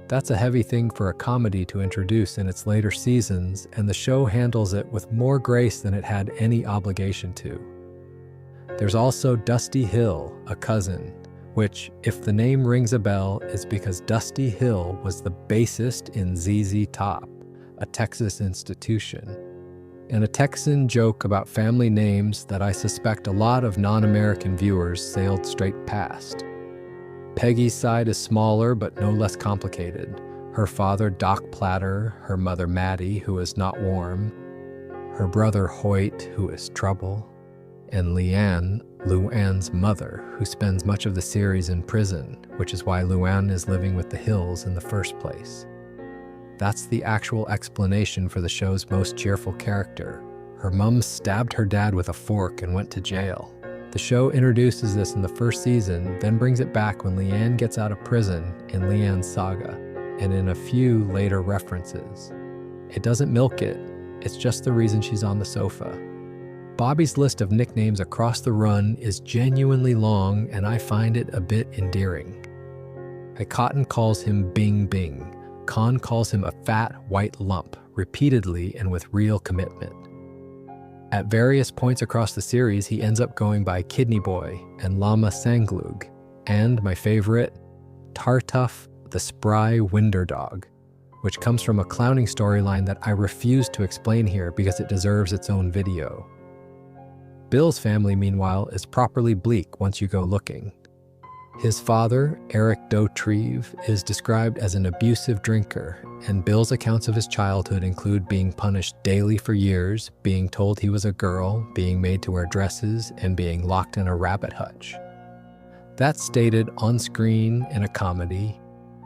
That's a heavy thing for a comedy to introduce in its later seasons, and the show handles it with more grace than it had any obligation to. There's also Dusty Hill, a cousin, which, if the name rings a bell, is because Dusty Hill was the bassist in ZZ Top, a Texas institution, and a Texan joke about family names that I suspect a lot of non-American viewers sailed straight past. Peggy's side is smaller but no less complicated. Her father, Doc Platter, her mother, Maddie, who is not warm, her brother, Hoyt, who is trouble, and Leanne, Luann's mother, who spends much of the series in prison, which is why Luann is living with the Hills in the first place. That's the actual explanation for the show's most cheerful character. Her mom stabbed her dad with a fork and went to jail. The show introduces this in the first season, then brings it back when Leanne gets out of prison in Leanne's saga, and in a few later references. It doesn't milk it, it's just the reason she's on the sofa. Bobby's list of nicknames across the run is genuinely long, and I find it a bit endearing. Cotton calls him Bing Bing. Con calls him a fat white lump, repeatedly and with real commitment. At various points across the series, he ends up going by Kidney Boy and Llama Sanglug, and my favorite, Tartuff the Spry Winder Dog, which comes from a clowning storyline that I refuse to explain here because it deserves its own video. Bill's family, meanwhile, is properly bleak once you go looking. His father, Eric Dautrieve, is described as an abusive drinker, and Bill's accounts of his childhood include being punished daily for years, being told he was a girl, being made to wear dresses, and being locked in a rabbit hutch. That's stated on screen in a comedy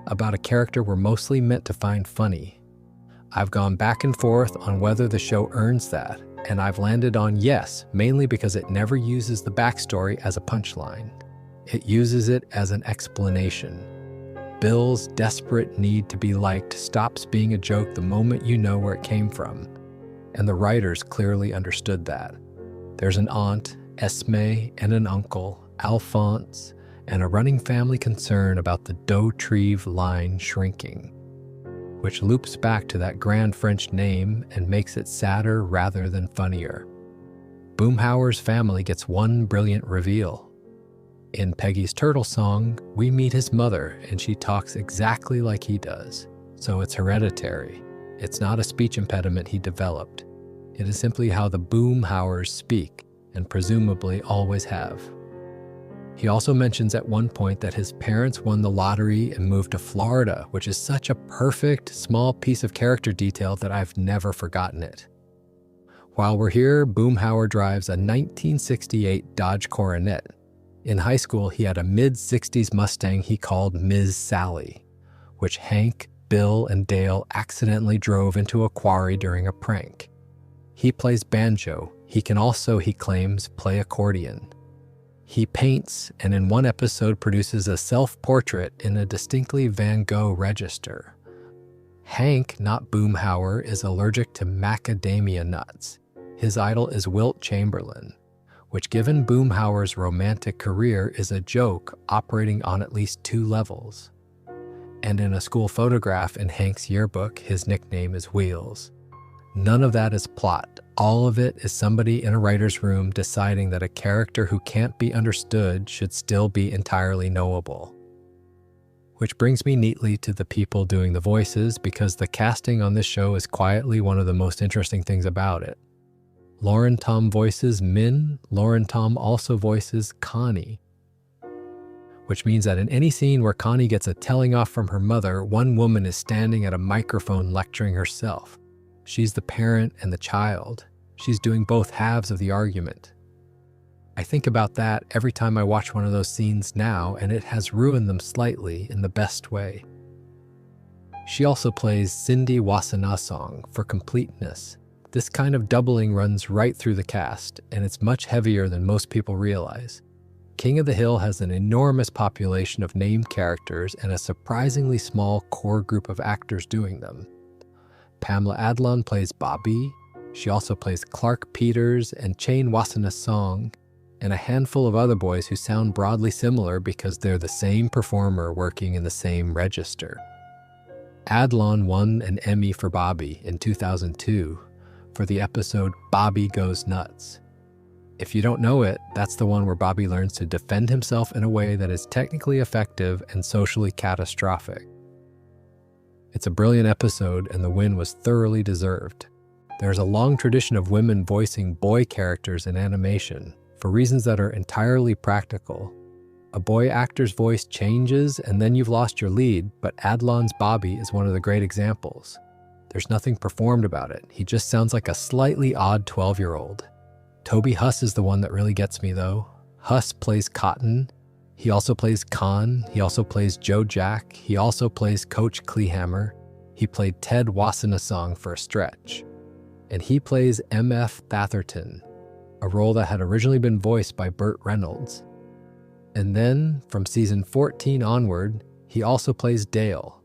about a character we're mostly meant to find funny. I've gone back and forth on whether the show earns that, and I've landed on yes, mainly because it never uses the backstory as a punchline. It uses it as an explanation. Bill's desperate need to be liked stops being a joke the moment you know where it came from, and the writers clearly understood that. There's an aunt, Esme, and an uncle, Alphonse, and a running family concern about the Dautrieve line shrinking, which loops back to that grand French name and makes it sadder rather than funnier. Boomhauer's family gets one brilliant reveal. In Peggy's Turtle song, we meet his mother, and she talks exactly like he does. So it's hereditary. It's not a speech impediment he developed. It is simply how the Boomhauers speak, and presumably always have. He also mentions at one point that his parents won the lottery and moved to Florida, which is such a perfect, small piece of character detail that I've never forgotten it. While we're here, Boomhauer drives a 1968 Dodge Coronet. In high school, he had a mid-60s Mustang he called Ms. Sally, which Hank, Bill, and Dale accidentally drove into a quarry during a prank. He plays banjo. He can also, he claims, play accordion. He paints, and in one episode produces a self-portrait in a distinctly Van Gogh register. Hank, not Boomhauer, is allergic to macadamia nuts. His idol is Wilt Chamberlain, which, given Boomhauer's romantic career, is a joke operating on at least two levels. And in a school photograph in Hank's yearbook, his nickname is Wheels. None of that is plot. All of it is somebody in a writer's room deciding that a character who can't be understood should still be entirely knowable. Which brings me neatly to the people doing the voices, because the casting on this show is quietly one of the most interesting things about it. Lauren Tom voices Min. Lauren Tom also voices Connie. which means that in any scene where Connie gets a telling off from her mother, one woman is standing at a microphone lecturing herself. She's the parent and the child. She's doing both halves of the argument. I think about that every time I watch one of those scenes now, and it has ruined them slightly in the best way. She also plays Cindy Wasanasong for completeness. This kind of doubling runs right through the cast, and it's much heavier than most people realize. King of the Hill has an enormous population of named characters and a surprisingly small core group of actors doing them. Pamela Adlon plays Bobby. She also plays Clark Peters and Chain Wasanasong, and a handful of other boys who sound broadly similar because they're the same performer working in the same register. Adlon won an Emmy for Bobby in 2002 for the episode Bobby Goes Nuts. If you don't know it, that's the one where Bobby learns to defend himself in a way that is technically effective and socially catastrophic. It's a brilliant episode, and the win was thoroughly deserved. There's a long tradition of women voicing boy characters in animation for reasons that are entirely practical. A boy actor's voice changes, and then you've lost your lead, but Adlon's Bobby is one of the great examples. There's nothing performed about it. He just sounds like a slightly odd 12-year-old. Toby Huss is the one that really gets me, though. Huss plays Cotton. He also plays Con. He also plays Joe Jack. He also plays Coach Kleehammer. He played Ted Wasanasong for a stretch. And he plays M.F. Thatherton, a role that had originally been voiced by Burt Reynolds. And then, from season 14 onward, he also plays Dale.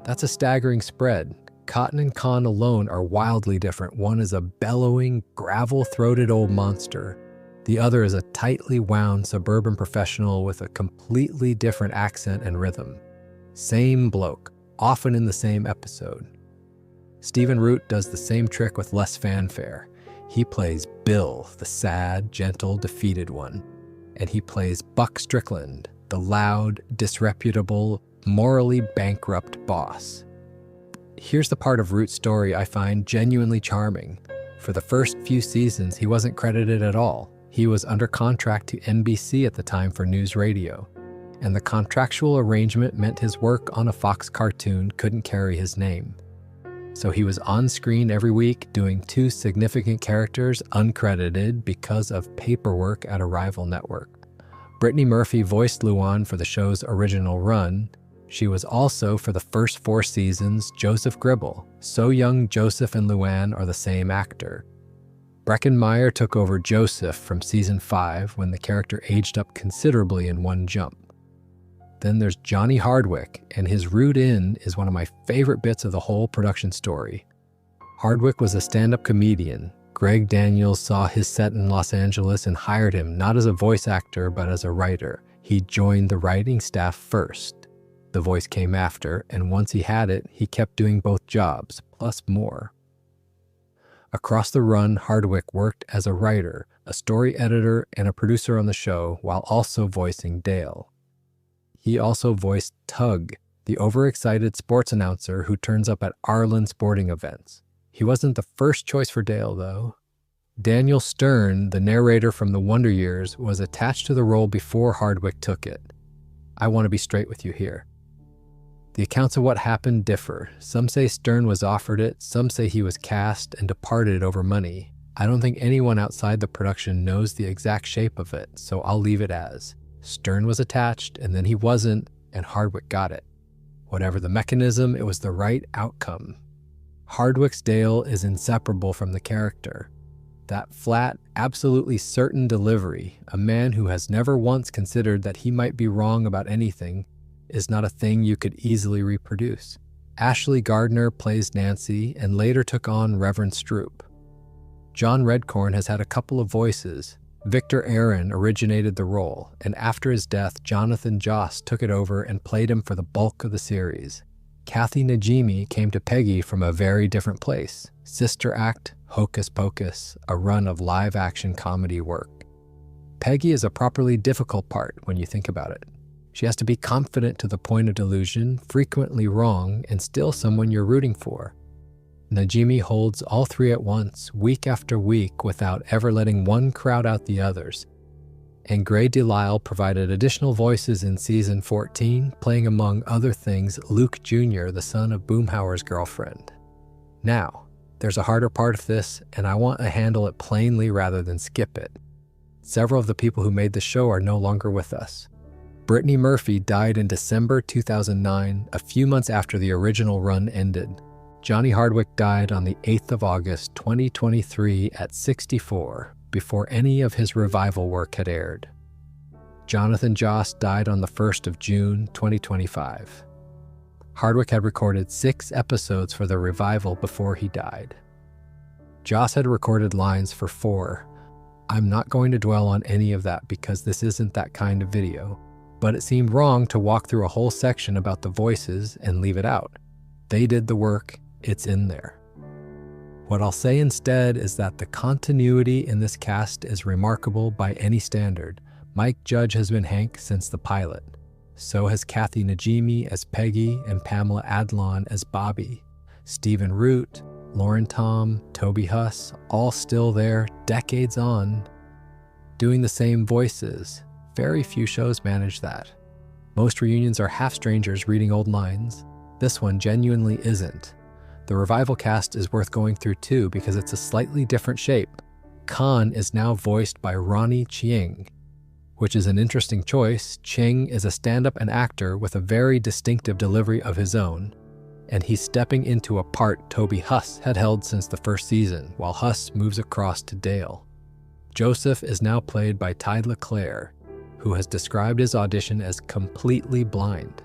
That's a staggering spread. Cotton and Con alone are wildly different. One is a bellowing, gravel-throated old monster. The other is a tightly wound suburban professional with a completely different accent and rhythm. Same bloke, often in the same episode. Stephen Root does the same trick with less fanfare. He plays Bill, the sad, gentle, defeated one. And he plays Buck Strickland, the loud, disreputable, morally bankrupt boss. Here's the part of Root's story I find genuinely charming. For the first few seasons, he wasn't credited at all. He was under contract to NBC at the time for news radio, and the contractual arrangement meant his work on a Fox cartoon couldn't carry his name. So he was on screen every week doing 2 significant characters uncredited because of paperwork at a rival network. Brittany Murphy voiced Luan for the show's original run. She was also, for the first 4 seasons, Joseph Gribble. So young, Joseph and Luan are the same actor. Breckin Meyer took over Joseph from season 5 when the character aged up considerably in one jump. Then there's Johnny Hardwick, and his root in is one of my favorite bits of the whole production story. Hardwick was a stand-up comedian. Greg Daniels saw his set in Los Angeles and hired him not as a voice actor but as a writer. He joined the writing staff first. The voice came after, and once he had it, he kept doing both jobs, plus more. Across the run, Hardwick worked as a writer, a story editor, and a producer on the show, while also voicing Dale. He also voiced Tug, the overexcited sports announcer who turns up at Arlen sporting events. He wasn't the first choice for Dale, though. Daniel Stern, the narrator from the Wonder Years, was attached to the role before Hardwick took it. I want to be straight with you here. The accounts of what happened differ. Some say Stern was offered it, some say he was cast and departed over money. I don't think anyone outside the production knows the exact shape of it, so I'll leave it as Stern was attached, and then he wasn't, and Hardwick got it. Whatever the mechanism, it was the right outcome. Hardwick's Dale is inseparable from the character. That flat, absolutely certain delivery, a man who has never once considered that he might be wrong about anything, is not a thing you could easily reproduce. Ashley Gardner plays Nancy and later took on Reverend Stroop. John Redcorn has had a couple of voices. Victor Aaron originated the role, and after his death, Jonathan Joss took it over and played him for the bulk of the series. Kathy Najimy came to Peggy from a very different place. Sister Act, Hocus Pocus, a run of live-action comedy work. Peggy is a properly difficult part when you think about it. She has to be confident to the point of delusion, frequently wrong, and still someone you're rooting for. Najimy holds all 3 at once, week after week, without ever letting one crowd out the others. And Gray Delisle provided additional voices in season 14, playing among other things Luke Jr., the son of Boomhauer's girlfriend. Now, there's a harder part of this, and I want to handle it plainly rather than skip it. Several of the people who made the show are no longer with us. Brittany Murphy died in December 2009, a few months after the original run ended. Johnny Hardwick died on the 8th of August 2023 at 64, before any of his revival work had aired. Jonathan Joss died on the 1st of June 2025. Hardwick had recorded 6 episodes for the revival before he died. Joss had recorded lines for 4. I'm not going to dwell on any of that because this isn't that kind of video, but it seemed wrong to walk through a whole section about the voices and leave it out. They did the work, it's in there. What I'll say instead is that the continuity in this cast is remarkable by any standard. Mike Judge has been Hank since the pilot. So has Kathy Najimy as Peggy and Pamela Adlon as Bobby. Stephen Root, Lauren Tom, Toby Huss, all still there, decades on, doing the same voices. Very few shows manage that. Most reunions are half strangers reading old lines. This one genuinely isn't. The revival cast is worth going through too because it's a slightly different shape. Khan is now voiced by Ronnie Chieng, which is an interesting choice. Chieng is a stand-up and actor with a very distinctive delivery of his own, and he's stepping into a part Toby Huss had held since the first season, while Huss moves across to Dale. Joseph is now played by Ty LeClaire, who has described his audition as completely blind.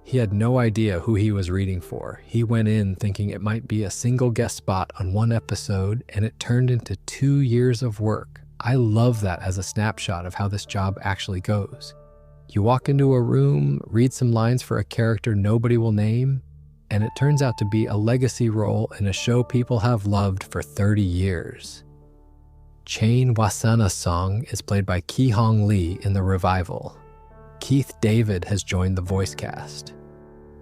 He had no idea who he was reading for. He went in thinking it might be a single guest spot on one episode, and it turned into 2 years of work. I love that as a snapshot of how this job actually goes. You walk into a room, read some lines for a character nobody will name, and it turns out to be a legacy role in a show people have loved for 30 years. Chain Wasana's song is played by Ki Hong Lee in the revival. Keith David has joined the voice cast.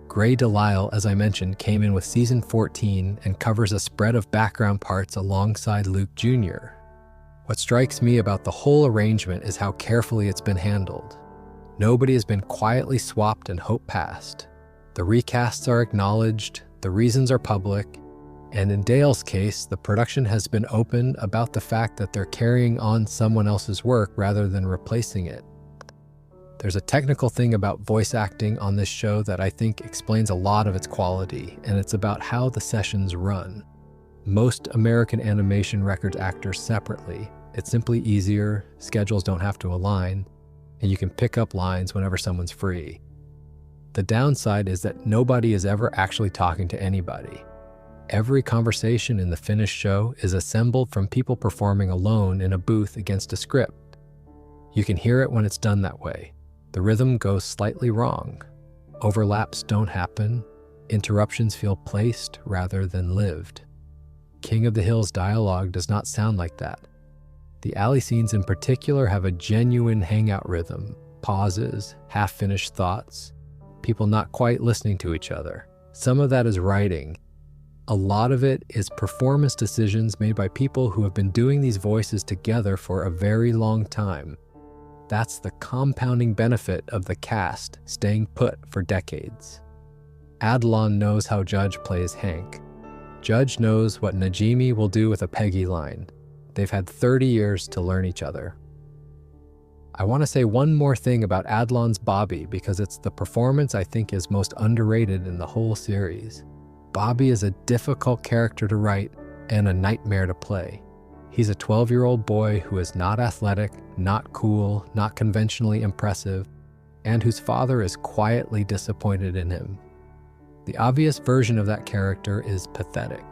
Gray Delisle, as I mentioned, came in with season 14 and covers a spread of background parts alongside Luke Jr. What strikes me about the whole arrangement is how carefully it's been handled. Nobody has been quietly swapped and hope passed. The recasts are acknowledged, the reasons are public, and in Dale's case, the production has been open about the fact that they're carrying on someone else's work rather than replacing it. There's a technical thing about voice acting on this show that I think explains a lot of its quality, and it's about how the sessions run. Most American animation records actors separately. It's simply easier, schedules don't have to align, and you can pick up lines whenever someone's free. The downside is that nobody is ever actually talking to anybody. Every conversation in the finished show is assembled from people performing alone in a booth against a script. You can hear it when it's done that way. The rhythm goes slightly wrong. Overlaps don't happen. Interruptions feel placed rather than lived. King of the Hill's dialogue does not sound like that. The alley scenes in particular have a genuine hangout rhythm, pauses, half-finished thoughts, people not quite listening to each other. Some of that is writing. A lot of it is performance decisions made by people who have been doing these voices together for a very long time. That's the compounding benefit of the cast staying put for decades. Adlon knows how Judge plays Hank. Judge knows what Najimy will do with a Peggy line. They've had 30 years to learn each other. I want to say one more thing about Adlon's Bobby because it's the performance I think is most underrated in the whole series. Bobby is a difficult character to write and a nightmare to play. He's a 12-year-old boy who is not athletic, not cool, not conventionally impressive, and whose father is quietly disappointed in him. The obvious version of that character is pathetic.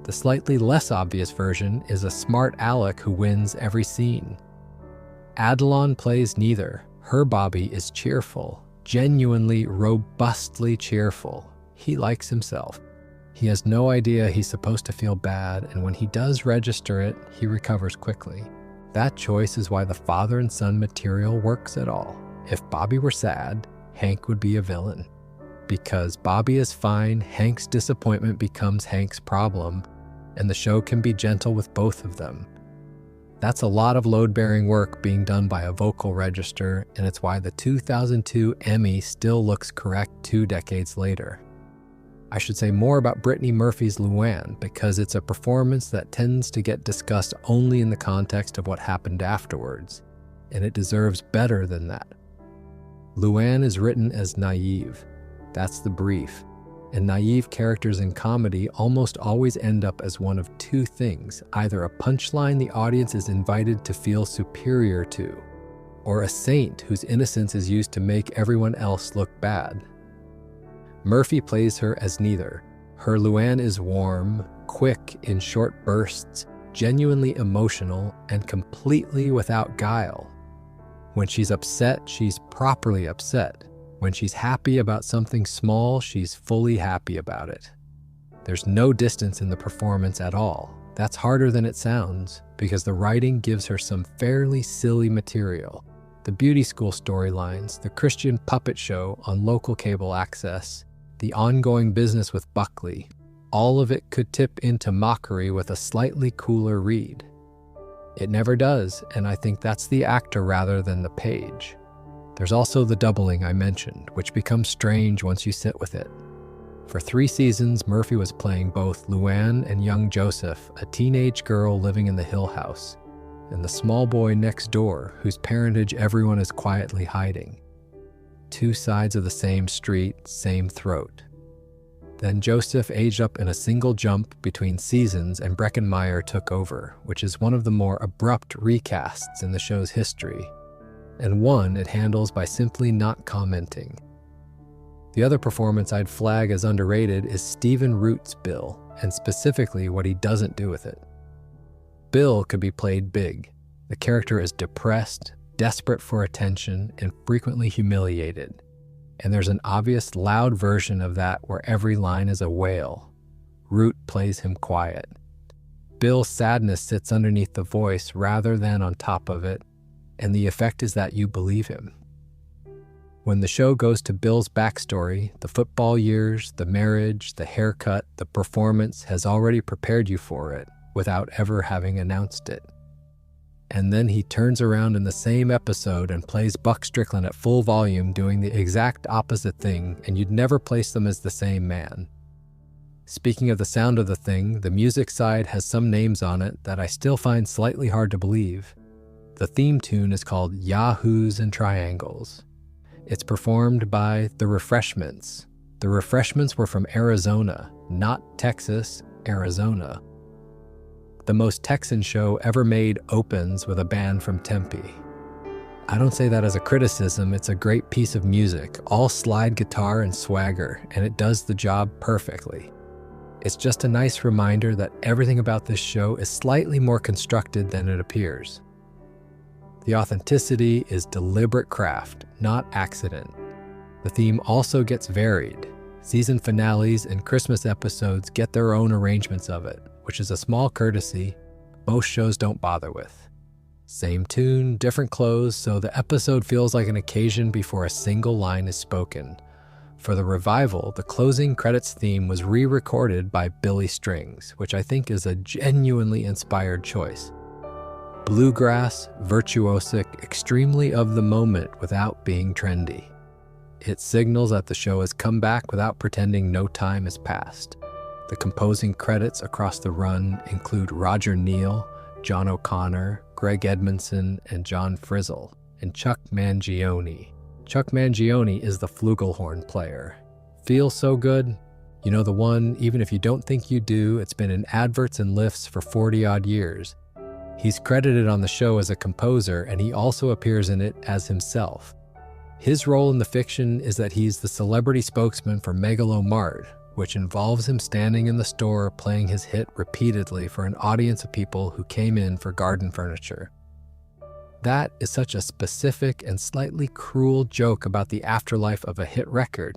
The slightly less obvious version is a smart aleck who wins every scene. Adlon plays neither. Her Bobby is cheerful, genuinely, robustly cheerful. He likes himself. He has no idea he's supposed to feel bad, and when he does register it, he recovers quickly. That choice is why the father and son material works at all. If Bobby were sad, Hank would be a villain. Because Bobby is fine, Hank's disappointment becomes Hank's problem, and the show can be gentle with both of them. That's a lot of load-bearing work being done by a vocal register, and it's why the 2002 Emmy still looks correct 2 decades later. I should say more about Brittany Murphy's Luann because it's a performance that tends to get discussed only in the context of what happened afterwards, and it deserves better than that. Luann is written as naive. That's the brief. And naive characters in comedy almost always end up as one of 2 things, either a punchline the audience is invited to feel superior to, or a saint whose innocence is used to make everyone else look bad. Murphy plays her as neither. Her Luann is warm, quick in short bursts, genuinely emotional, and completely without guile. When she's upset, she's properly upset. When she's happy about something small, she's fully happy about it. There's no distance in the performance at all. That's harder than it sounds, because the writing gives her some fairly silly material. The beauty school storylines, the Christian puppet show on local cable access, the ongoing business with Buckley, all of it could tip into mockery with a slightly cooler read. It never does, and I think that's the actor rather than the page. There's also the doubling I mentioned, which becomes strange once you sit with it. For 3 seasons, Murphy was playing both Luann and young Joseph, a teenage girl living in the Hill House, and the small boy next door, whose parentage everyone is quietly hiding. 2 sides of the same street, same throat. Then Joseph aged up in a single jump between seasons and Breckenmeyer took over, which is one of the more abrupt recasts in the show's history, and one it handles by simply not commenting. The other performance I'd flag as underrated is Stephen Root's Bill, and specifically what he doesn't do with it. Bill could be played big. The character is depressed, desperate for attention, and frequently humiliated. And there's an obvious loud version of that where every line is a wail. Root plays him quiet. Bill's sadness sits underneath the voice rather than on top of it, and the effect is that you believe him. When the show goes to Bill's backstory, the football years, the marriage, the haircut, the performance has already prepared you for it without ever having announced it. And then he turns around in the same episode and plays Buck Strickland at full volume doing the exact opposite thing, and you'd never place them as the same man. Speaking of the sound of the thing, the music side has some names on it that I still find slightly hard to believe. The theme tune is called Yahoos and Triangles. It's performed by The Refreshments. The Refreshments were from Arizona, not Texas, Arizona. The most Texan show ever made opens with a band from Tempe. I don't say that as a criticism, it's a great piece of music, all slide guitar and swagger, and it does the job perfectly. It's just a nice reminder that everything about this show is slightly more constructed than it appears. The authenticity is deliberate craft, not accident. The theme also gets varied. Season finales and Christmas episodes get their own arrangements of it, which is a small courtesy most shows don't bother with. Same tune, different clothes, so the episode feels like an occasion before a single line is spoken. For the revival, the closing credits theme was re-recorded by Billy Strings, which I think is a genuinely inspired choice. Bluegrass, virtuosic, extremely of the moment without being trendy. It signals that the show has come back without pretending no time has passed. The composing credits across the run include Roger Neal, John O'Connor, Greg Edmondson, and John Frizzle, and Chuck Mangione. Chuck Mangione is the flugelhorn player. Feels so good? You know the one, even if you don't think you do, it's been in adverts and lifts for 40-odd years. He's credited on the show as a composer, and he also appears in it as himself. His role in the fiction is that he's the celebrity spokesman for Megalo Mart, which involves him standing in the store playing his hit repeatedly for an audience of people who came in for garden furniture. That is such a specific and slightly cruel joke about the afterlife of a hit record,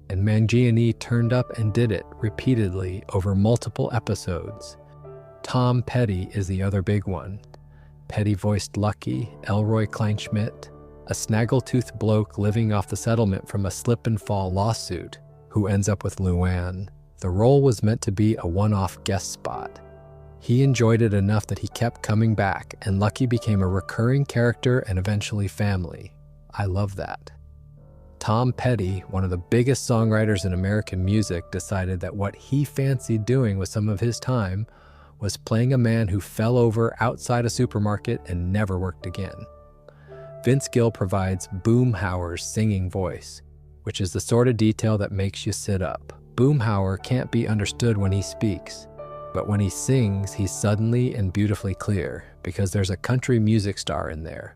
and Mangione turned up and did it repeatedly over multiple episodes. Tom Petty is the other big one. Petty voiced Lucky, Elroy Kleinschmidt, a snaggletooth bloke living off the settlement from a slip-and-fall lawsuit, who ends up with Luann. The role was meant to be a one-off guest spot. He enjoyed it enough that he kept coming back, and Lucky became a recurring character and eventually family. I love that. Tom Petty, one of the biggest songwriters in American music, decided that what he fancied doing with some of his time was playing a man who fell over outside a supermarket and never worked again. Vince Gill provides Boomhauer's singing voice, which is the sort of detail that makes you sit up. Boomhauer can't be understood when he speaks, but when he sings, he's suddenly and beautifully clear, because there's a country music star in there.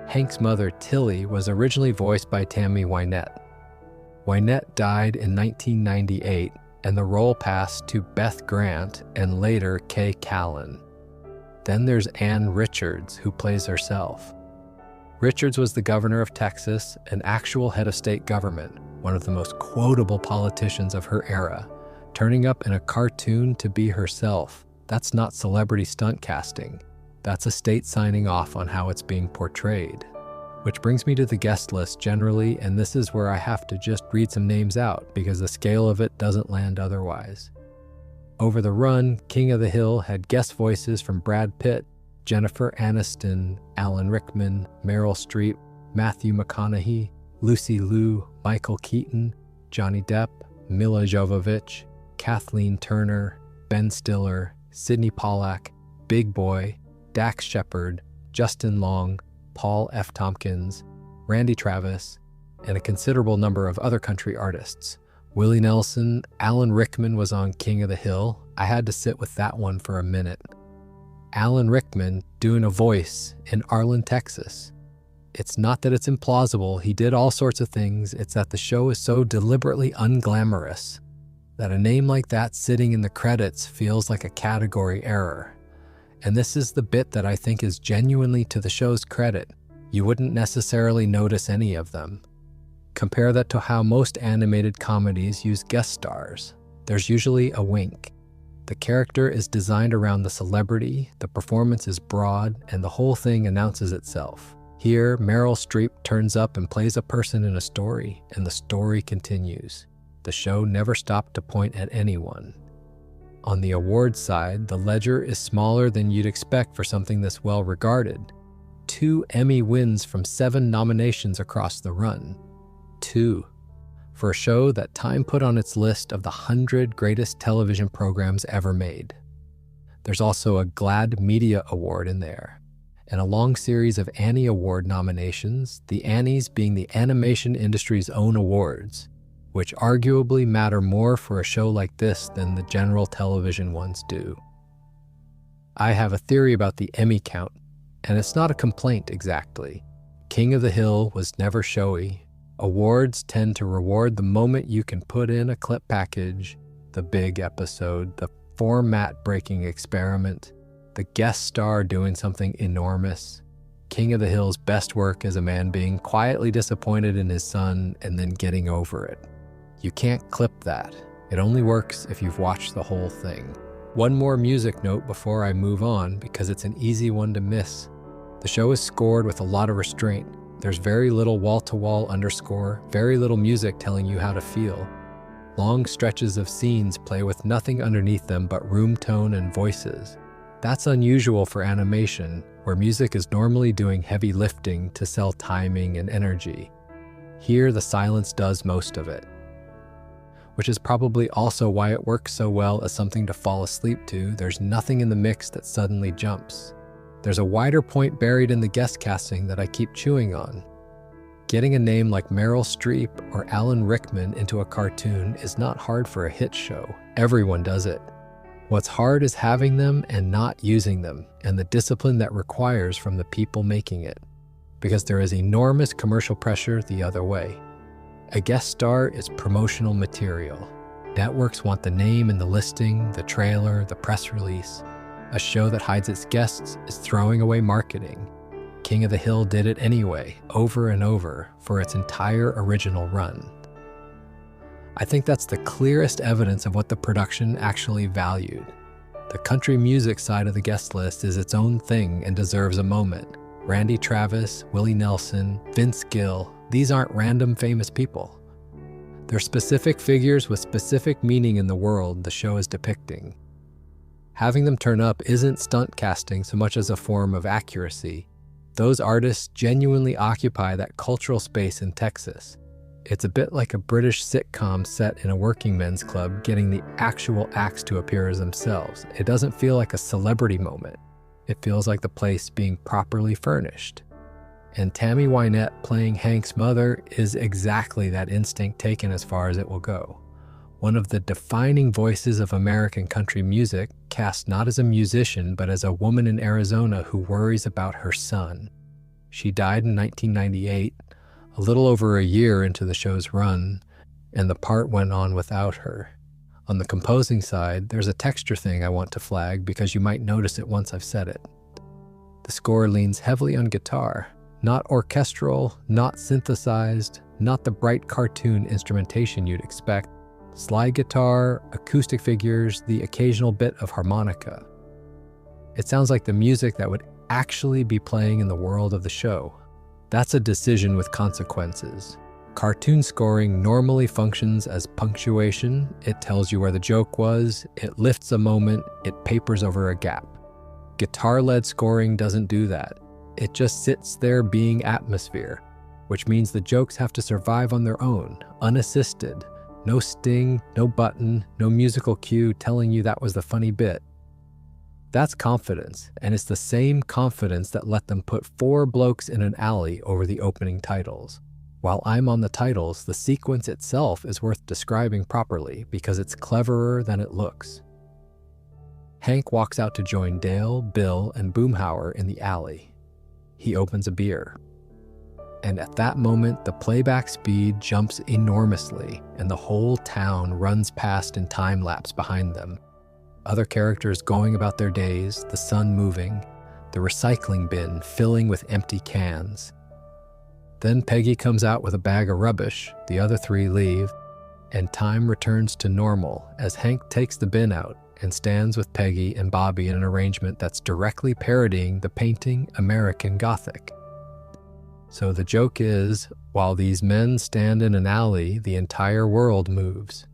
Hank's mother, Tilly, was originally voiced by Tammy Wynette. Wynette died in 1998, and the role passed to Beth Grant and later Kay Callan. Then there's Ann Richards, who plays herself. Richards was the governor of Texas, an actual head of state government, one of the most quotable politicians of her era, turning up in a cartoon to be herself. That's not celebrity stunt casting. That's a state signing off on how it's being portrayed. Which brings me to the guest list generally, and this is where I have to just read some names out because the scale of it doesn't land otherwise. Over the run, King of the Hill had guest voices from Brad Pitt, Jennifer Aniston, Alan Rickman, Meryl Streep, Matthew McConaughey, Lucy Liu, Michael Keaton, Johnny Depp, Mila Jovovich, Kathleen Turner, Ben Stiller, Sidney Pollack, Big Boy, Dax Shepard, Justin Long, Paul F. Tompkins, Randy Travis, and a considerable number of other country artists. Willie Nelson, Alan Rickman was on King of the Hill. I had to sit with that one for a minute. Alan Rickman doing a voice in Arlen, Texas. It's not that it's implausible, he did all sorts of things, it's that the show is so deliberately unglamorous that a name like that sitting in the credits feels like a category error. And this is the bit that I think is genuinely to the show's credit. You wouldn't necessarily notice any of them. Compare that to how most animated comedies use guest stars. There's usually a wink. The character is designed around the celebrity, the performance is broad, and the whole thing announces itself. Here, Meryl Streep turns up and plays a person in a story, and the story continues. The show never stopped to point at anyone. On the awards side, the ledger is smaller than you'd expect for something this well regarded. 2 Emmy wins from 7 nominations across the run. 2. For a show that Time put on its list of the 100 greatest television programs ever made. There's also a GLAAD Media Award in there, and a long series of Annie Award nominations, the Annies being the animation industry's own awards, which arguably matter more for a show like this than the general television ones do. I have a theory about the Emmy count, and it's not a complaint exactly. King of the Hill was never showy. Awards tend to reward the moment you can put in a clip package, the big episode, the format-breaking experiment, the guest star doing something enormous. King of the Hill's best work is a man being quietly disappointed in his son and then getting over it. You can't clip that. It only works if you've watched the whole thing. One more music note before I move on, because it's an easy one to miss. The show is scored with a lot of restraint. There's very little wall-to-wall underscore, very little music telling you how to feel. Long stretches of scenes play with nothing underneath them but room tone and voices. That's unusual for animation, where music is normally doing heavy lifting to sell timing and energy. Here, the silence does most of it. Which is probably also why it works so well as something to fall asleep to. There's nothing in the mix that suddenly jumps. There's a wider point buried in the guest casting that I keep chewing on. Getting a name like Meryl Streep or Alan Rickman into a cartoon is not hard for a hit show. Everyone does it. What's hard is having them and not using them, and the discipline that requires from the people making it. Because there is enormous commercial pressure the other way. A guest star is promotional material. Networks want the name in the listing, the trailer, the press release. A show that hides its guests is throwing away marketing. King of the Hill did it anyway, over and over, for its entire original run. I think that's the clearest evidence of what the production actually valued. The country music side of the guest list is its own thing and deserves a moment. Randy Travis, Willie Nelson, Vince Gill, these aren't random famous people. They're specific figures with specific meaning in the world the show is depicting. Having them turn up isn't stunt casting so much as a form of accuracy. Those artists genuinely occupy that cultural space in Texas. It's a bit like a British sitcom set in a working men's club getting the actual acts to appear as themselves. It doesn't feel like a celebrity moment. It feels like the place being properly furnished. And Tammy Wynette playing Hank's mother is exactly that instinct taken as far as it will go. One of the defining voices of American country music, cast not as a musician but as a woman in Arizona who worries about her son. She died in 1998, a little over a year into the show's run, and the part went on without her. On the composing side, there's a texture thing I want to flag because you might notice it once I've said it. The score leans heavily on guitar, not orchestral, not synthesized, not the bright cartoon instrumentation you'd expect. Slide guitar, acoustic figures, the occasional bit of harmonica. It sounds like the music that would actually be playing in the world of the show. That's a decision with consequences. Cartoon scoring normally functions as punctuation. It tells you where the joke was, it lifts a moment, it papers over a gap. Guitar-led scoring doesn't do that. It just sits there being atmosphere, which means the jokes have to survive on their own, unassisted. No sting, no button, no musical cue telling you that was the funny bit. That's confidence, and it's the same confidence that let them put 4 blokes in an alley over the opening titles. While I'm on the titles, the sequence itself is worth describing properly because it's cleverer than it looks. Hank walks out to join Dale, Bill, and Boomhauer in the alley. He opens a beer. And at that moment, the playback speed jumps enormously, and the whole town runs past in time-lapse behind them. Other characters going about their days, the sun moving, the recycling bin filling with empty cans. Then Peggy comes out with a bag of rubbish, the other 3 leave, and time returns to normal as Hank takes the bin out and stands with Peggy and Bobby in an arrangement that's directly parodying the painting American Gothic. So the joke is, while these men stand in an alley, the entire world moves.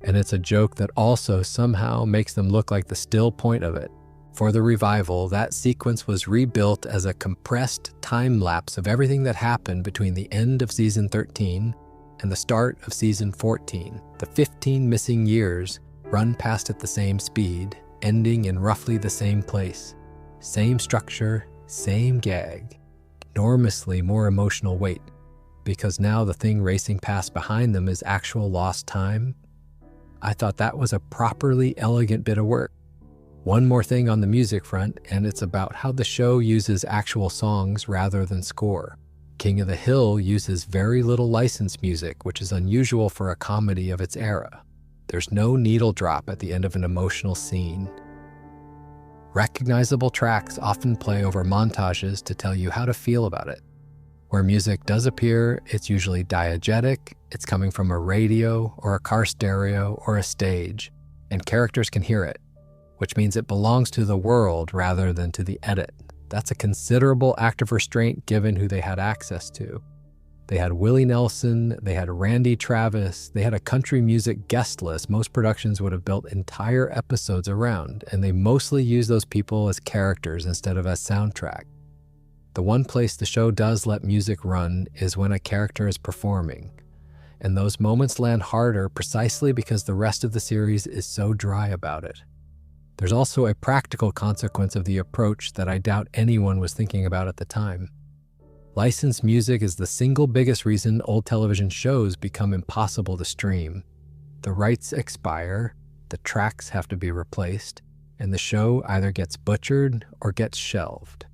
And it's a joke that also somehow makes them look like the still point of it. For the revival, that sequence was rebuilt as a compressed time lapse of everything that happened between the end of season 13 and the start of season 14. The 15 missing years run past at the same speed, ending in roughly the same place. Same structure, same gag. Enormously more emotional weight, because now the thing racing past behind them is actual lost time. I thought that was a properly elegant bit of work. One more thing on the music front, and it's about how the show uses actual songs rather than score. King of the Hill uses very little licensed music, which is unusual for a comedy of its era. There's no needle drop at the end of an emotional scene. Recognizable tracks often play over montages to tell you how to feel about it. Where music does appear, it's usually diegetic, it's coming from a radio or a car stereo or a stage, and characters can hear it, which means it belongs to the world rather than to the edit. That's a considerable act of restraint given who they had access to. They had Willie Nelson, they had Randy Travis, they had a country music guest list most productions would have built entire episodes around, and they mostly use those people as characters instead of as soundtrack. The one place the show does let music run is when a character is performing, and those moments land harder precisely because the rest of the series is so dry about it. There's also a practical consequence of the approach that I doubt anyone was thinking about at the time. Licensed music is the single biggest reason old television shows become impossible to stream. The rights expire, the tracks have to be replaced, and the show either gets butchered or gets shelved.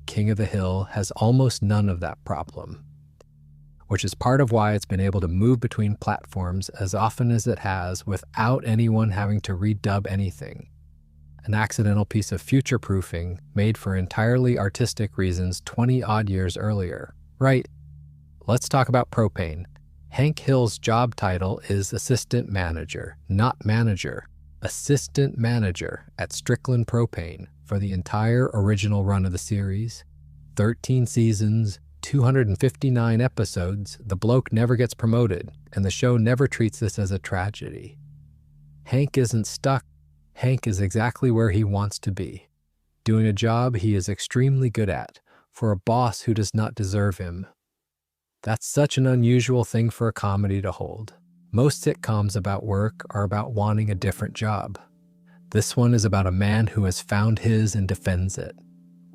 King of the Hill has almost none of that problem, which is part of why it's been able to move between platforms as often as it has without anyone having to redub anything. An accidental piece of future-proofing made for entirely artistic reasons 20-odd years earlier. Right, let's talk about Propane. Hank Hill's job title is assistant manager, not manager. Assistant manager at Strickland Propane for the entire original run of the series. 13 seasons, 259 episodes, the bloke never gets promoted, and the show never treats this as a tragedy. Hank isn't stuck. Hank is exactly where he wants to be, doing a job he is extremely good at, for a boss who does not deserve him. That's such an unusual thing for a comedy to hold. Most sitcoms about work are about wanting a different job. This one is about a man who has found his and defends it.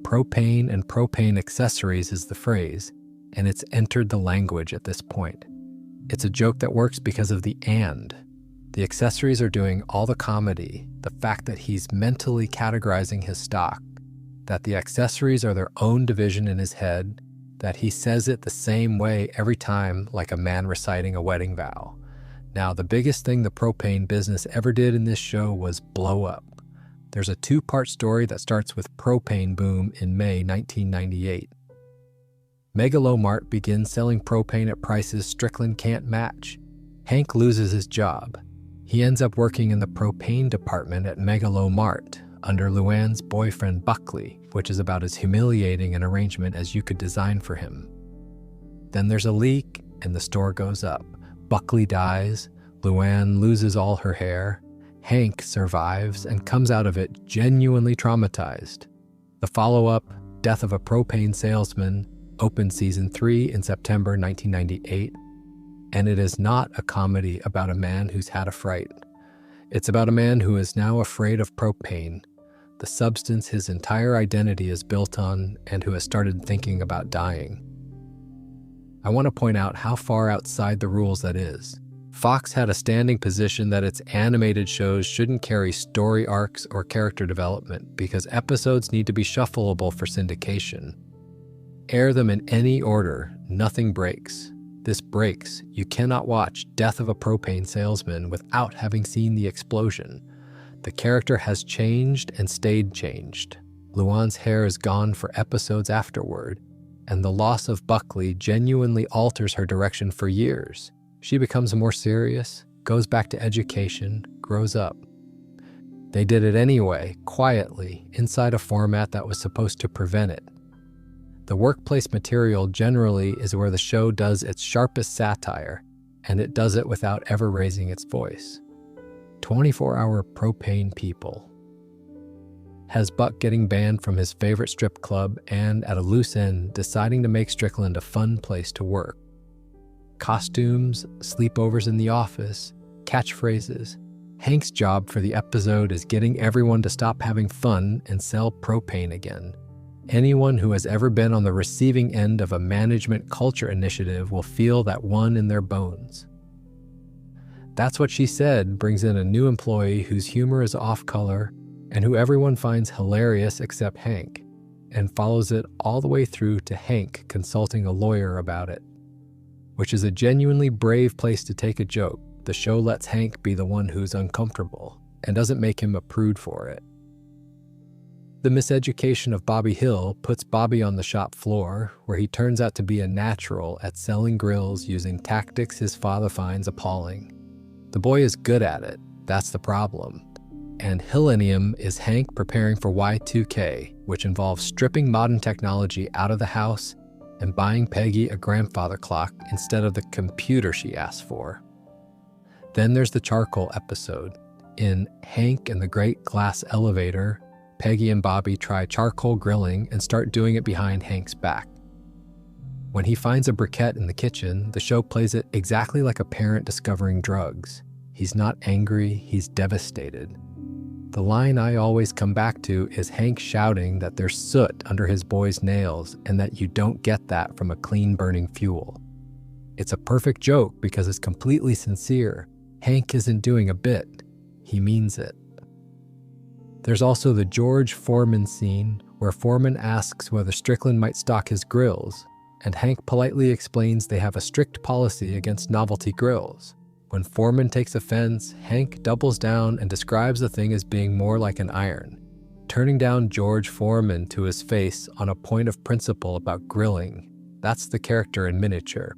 Propane and propane accessories is the phrase, and it's entered the language at this point. It's a joke that works because of the and. The accessories are doing all the comedy, the fact that he's mentally categorizing his stock, that the accessories are their own division in his head, that he says it the same way every time, like a man reciting a wedding vow. Now, the biggest thing the propane business ever did in this show was blow up. There's a two-part story that starts with propane boom in May 1998. Megalomart begins selling propane at prices Strickland can't match. Hank loses his job. He ends up working in the propane department at Megalomart under Luann's boyfriend Buckley, which is about as humiliating an arrangement as you could design for him. Then there's a leak and the store goes up. Buckley dies, Luann loses all her hair, Hank survives and comes out of it genuinely traumatized. The follow-up, Death of a Propane Salesman, opened season 3 in September 1998. And it is not a comedy about a man who's had a fright. It's about a man who is now afraid of propane, the substance his entire identity is built on, and who has started thinking about dying. I want to point out how far outside the rules that is. Fox had a standing position that its animated shows shouldn't carry story arcs or character development because episodes need to be shuffleable for syndication. Air them in any order, nothing breaks. This breaks. You cannot watch Death of a Propane Salesman without having seen the explosion. The character has changed and stayed changed. Luann's hair is gone for episodes afterward, and the loss of Buckley genuinely alters her direction for years. She becomes more serious, goes back to education, grows up. They did it anyway, quietly, inside a format that was supposed to prevent it. The workplace material generally is where the show does its sharpest satire, and it does it without ever raising its voice. 24-hour propane people. Has Buck getting banned from his favorite strip club and, at a loose end, deciding to make Strickland a fun place to work. Costumes, sleepovers in the office, catchphrases. Hank's job for the episode is getting everyone to stop having fun and sell propane again. Anyone who has ever been on the receiving end of a management culture initiative will feel that one in their bones. That's What She Said brings in a new employee whose humor is off-color and who everyone finds hilarious except Hank, and follows it all the way through to Hank consulting a lawyer about it. Which is a genuinely brave place to take a joke. The show lets Hank be the one who's uncomfortable and doesn't make him a prude for it. The miseducation of Bobby Hill puts Bobby on the shop floor, where he turns out to be a natural at selling grills using tactics his father finds appalling. The boy is good at it, that's the problem. And Hillenium is Hank preparing for Y2K, which involves stripping modern technology out of the house and buying Peggy a grandfather clock instead of the computer she asked for. Then there's the charcoal episode. In Hank and the Great Glass Elevator, Peggy and Bobby try charcoal grilling and start doing it behind Hank's back. When he finds a briquette in the kitchen, the show plays it exactly like a parent discovering drugs. He's not angry, he's devastated. The line I always come back to is Hank shouting that there's soot under his boy's nails and that you don't get that from a clean burning fuel. It's a perfect joke because it's completely sincere. Hank isn't doing a bit, he means it. There's also the George Foreman scene where Foreman asks whether Strickland might stock his grills, and Hank politely explains they have a strict policy against novelty grills. When Foreman takes offense, Hank doubles down and describes the thing as being more like an iron, turning down George Foreman to his face on a point of principle about grilling. That's the character in miniature.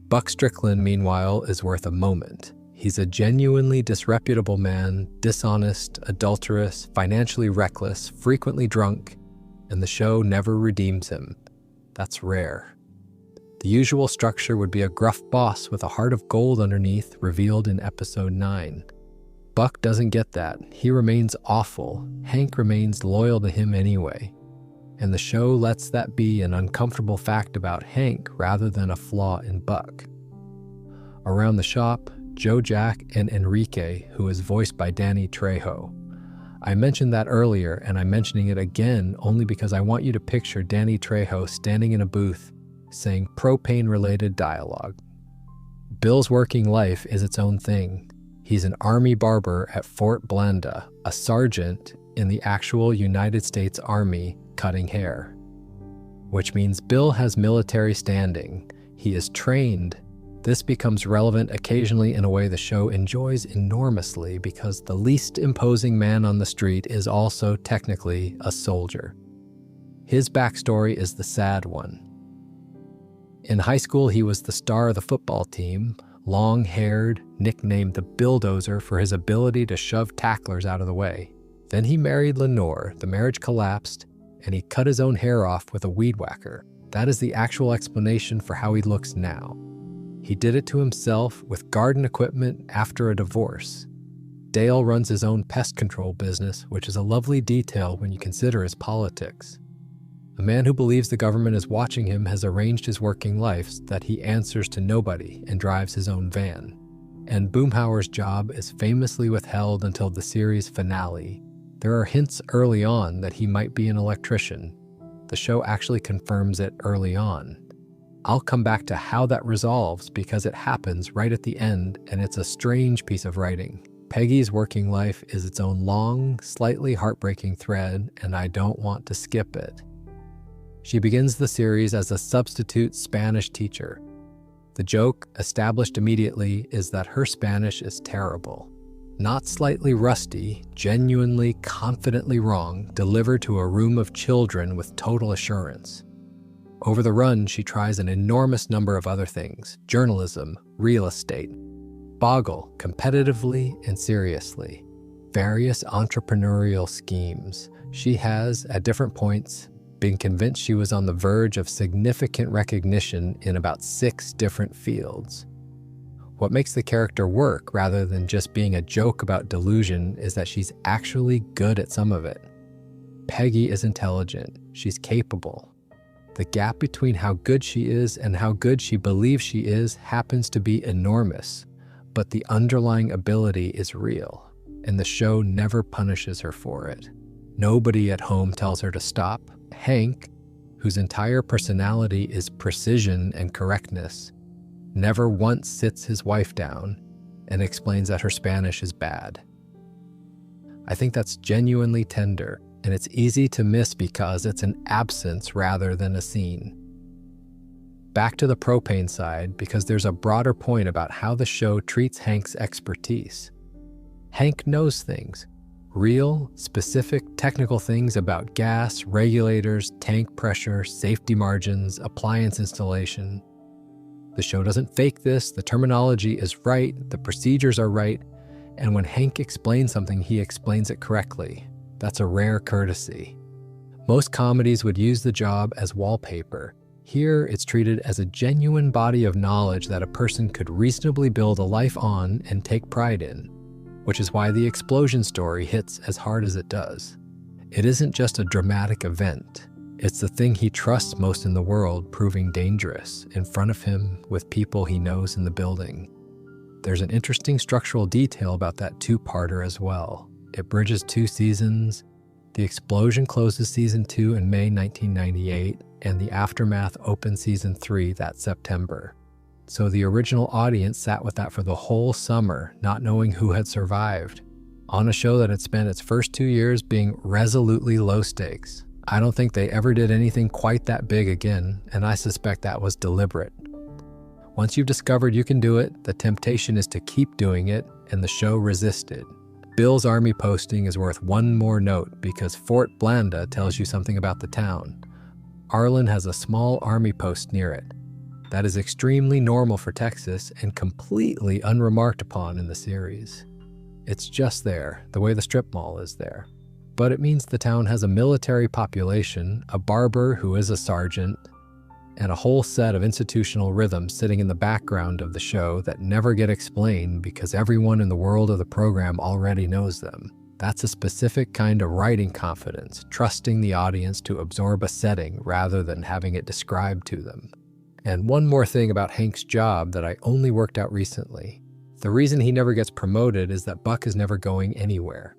Buck Strickland, meanwhile, is worth a moment. He's a genuinely disreputable man, dishonest, adulterous, financially reckless, frequently drunk, and the show never redeems him. That's rare. The usual structure would be a gruff boss with a heart of gold underneath, revealed in episode 9. Buck doesn't get that. He remains awful. Hank remains loyal to him anyway. And the show lets that be an uncomfortable fact about Hank rather than a flaw in Buck. Around the shop, Joe Jack and Enrique, who is voiced by Danny Trejo. I mentioned that earlier, and I'm mentioning it again only because I want you to picture Danny Trejo standing in a booth saying propane-related dialogue. Bill's working life is its own thing. He's an army barber at Fort Blanda, a sergeant in the actual United States Army cutting hair. Which means Bill has military standing. He is trained. This becomes relevant occasionally in a way the show enjoys enormously because the least imposing man on the street is also technically a soldier. His backstory is the sad one. In high school, he was the star of the football team, long-haired, nicknamed the Billdozer for his ability to shove tacklers out of the way. Then he married Lenore, the marriage collapsed, and he cut his own hair off with a weed whacker. That is the actual explanation for how he looks now. He did it to himself with garden equipment after a divorce. Dale runs his own pest control business, which is a lovely detail when you consider his politics. A man who believes the government is watching him has arranged his working life so that he answers to nobody and drives his own van. And Boomhauer's job is famously withheld until the series finale. There are hints early on that he might be an electrician. The show actually confirms it early on. I'll come back to how that resolves because it happens right at the end and it's a strange piece of writing. Peggy's working life is its own long, slightly heartbreaking thread, and I don't want to skip it. She begins the series as a substitute Spanish teacher. The joke, established immediately, is that her Spanish is terrible. Not slightly rusty, genuinely, confidently wrong, delivered to a room of children with total assurance. Over the run, she tries an enormous number of other things: journalism, real estate, boggle, competitively and seriously, various entrepreneurial schemes. She has, at different points, been convinced she was on the verge of significant recognition in about 6 different fields. What makes the character work rather than just being a joke about delusion is that she's actually good at some of it. Peggy is intelligent. She's capable. The gap between how good she is and how good she believes she is happens to be enormous, but the underlying ability is real, and the show never punishes her for it. Nobody at home tells her to stop. Hank, whose entire personality is precision and correctness, never once sits his wife down and explains that her Spanish is bad. I think that's genuinely tender, and it's easy to miss because it's an absence rather than a scene. Back to the propane side, because there's a broader point about how the show treats Hank's expertise. Hank knows things. Real, specific, technical things about gas, regulators, tank pressure, safety margins, appliance installation. The show doesn't fake this, the terminology is right, the procedures are right, and when Hank explains something, he explains it correctly. That's a rare courtesy. Most comedies would use the job as wallpaper. Here, it's treated as a genuine body of knowledge that a person could reasonably build a life on and take pride in, which is why the explosion story hits as hard as it does. It isn't just a dramatic event. It's the thing he trusts most in the world proving dangerous in front of him with people he knows in the building. There's an interesting structural detail about that 2-parter as well. It bridges 2 seasons. The explosion closes season 2 in May 1998, and the aftermath opens season 3 that September. So the original audience sat with that for the whole summer, not knowing who had survived, on a show that had spent its first 2 years being resolutely low stakes. I don't think they ever did anything quite that big again, and I suspect that was deliberate. Once you've discovered you can do it, the temptation is to keep doing it, and the show resisted. Bill's army posting is worth one more note because Fort Blanda tells you something about the town. Arlen has a small army post near it. That is extremely normal for Texas and completely unremarked upon in the series. It's just there, the way the strip mall is there. But it means the town has a military population, a barber who is a sergeant, and a whole set of institutional rhythms sitting in the background of the show that never get explained because everyone in the world of the program already knows them. That's a specific kind of writing confidence, trusting the audience to absorb a setting rather than having it described to them. And one more thing about Hank's job that I only worked out recently. The reason he never gets promoted is that Buck is never going anywhere.